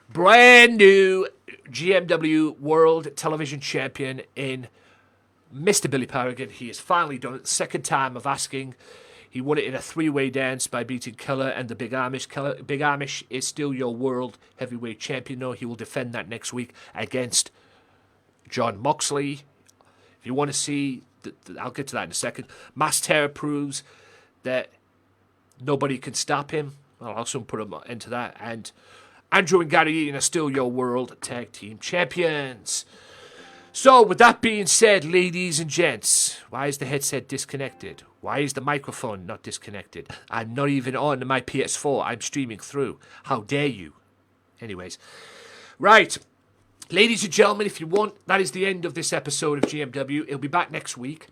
Brand new GMW World Television Champion in Mr. Billy Paragon. He has finally done it. The second time of asking. He won it in a three-way dance by beating Killer and the Big Amish. Big Amish is still your World Heavyweight Champion, though. He will defend that next week against John Moxley. If you want to see, I'll get to that in a second. Mass Terror proves that nobody can stop him. I'll also put him into that. And Andrew and Gary Eaton are still your World Tag Team Champions. So, with that being said, ladies and gents, why is the headset disconnected? Why is the microphone not disconnected? I'm not even on my PS4. I'm streaming through. How dare you? Anyways. Right. Ladies and gentlemen, if you want, that is the end of this episode of GMW. It'll be back next week.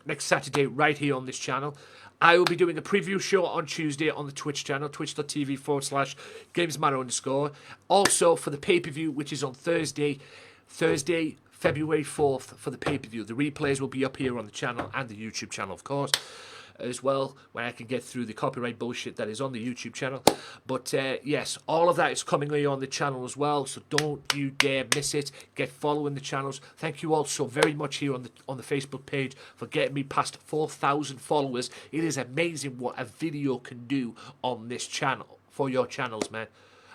Next Saturday, right here on this channel. I will be doing a preview show on Tuesday on the Twitch channel, twitch.tv/GamesMatter_. Also, for the pay-per-view, which is on Thursday, February 4th for the pay-per-view. The replays will be up here on the channel and the YouTube channel, of course, as well, when I can get through the copyright bullshit that is on the YouTube channel. But, yes, all of that is coming here on the channel as well, so don't you dare miss it. Get following the channels. Thank you all so very much here on the Facebook page for getting me past 4,000 followers. It is amazing what a video can do on this channel, for your channels, man.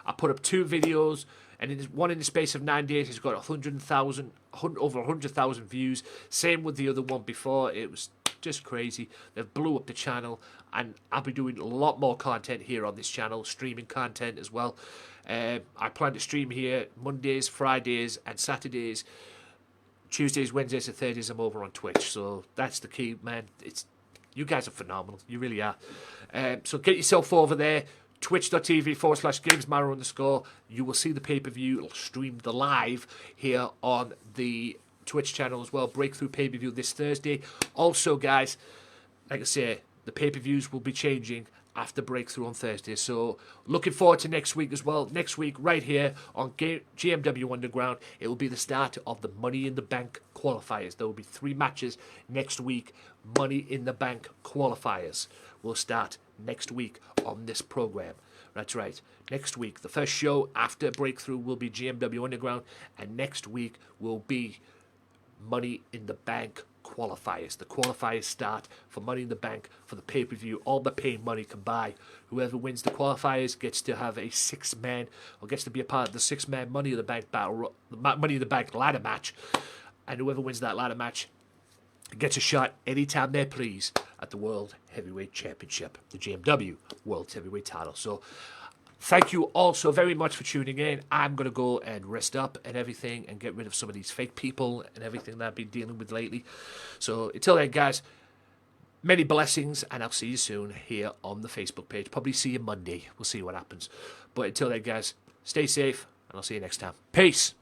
I put up 2 videos, and one in the space of 9 days has got over 100,000 views. Same with the other one before. It was just crazy. They've blew up the channel, and I'll be doing a lot more content here on this channel, streaming content as well. I plan to stream here Mondays, Fridays, and Saturdays. Tuesdays, Wednesdays, and Thursdays I'm over on Twitch. So that's the key, man. You guys are phenomenal. You really are. So get yourself over there. Twitch.tv/GamesMatter_. You will see the pay-per-view streamed live here on the Twitch channel as well. Breakthrough pay-per-view this Thursday. Also, guys, like I say, the pay-per-views will be changing after Breakthrough on Thursday. So, looking forward to next week as well. Next week, right here on GMW Underground, it will be the start of the Money in the Bank qualifiers. There will be 3 matches next week. Money in the Bank qualifiers will start next week on this program. That's right. Next week, the first show after Breakthrough will be GMW Underground, and next week will be Money in the Bank qualifiers. The qualifiers start for Money in the Bank for the pay-per-view. All the paid money can buy. Whoever wins the qualifiers gets to have a 6-man, or gets to be a part of the 6-man Money in the Bank Money in the Bank ladder match. And whoever wins that ladder match gets a shot anytime they please at the World Heavyweight Championship, the GMW World Heavyweight title. So, thank you all so very much for tuning in. I'm going to go and rest up and everything and get rid of some of these fake people and everything that I've been dealing with lately. So, until then, guys, many blessings, and I'll see you soon here on the Facebook page. Probably see you Monday. We'll see what happens. But until then, guys, stay safe, and I'll see you next time. Peace.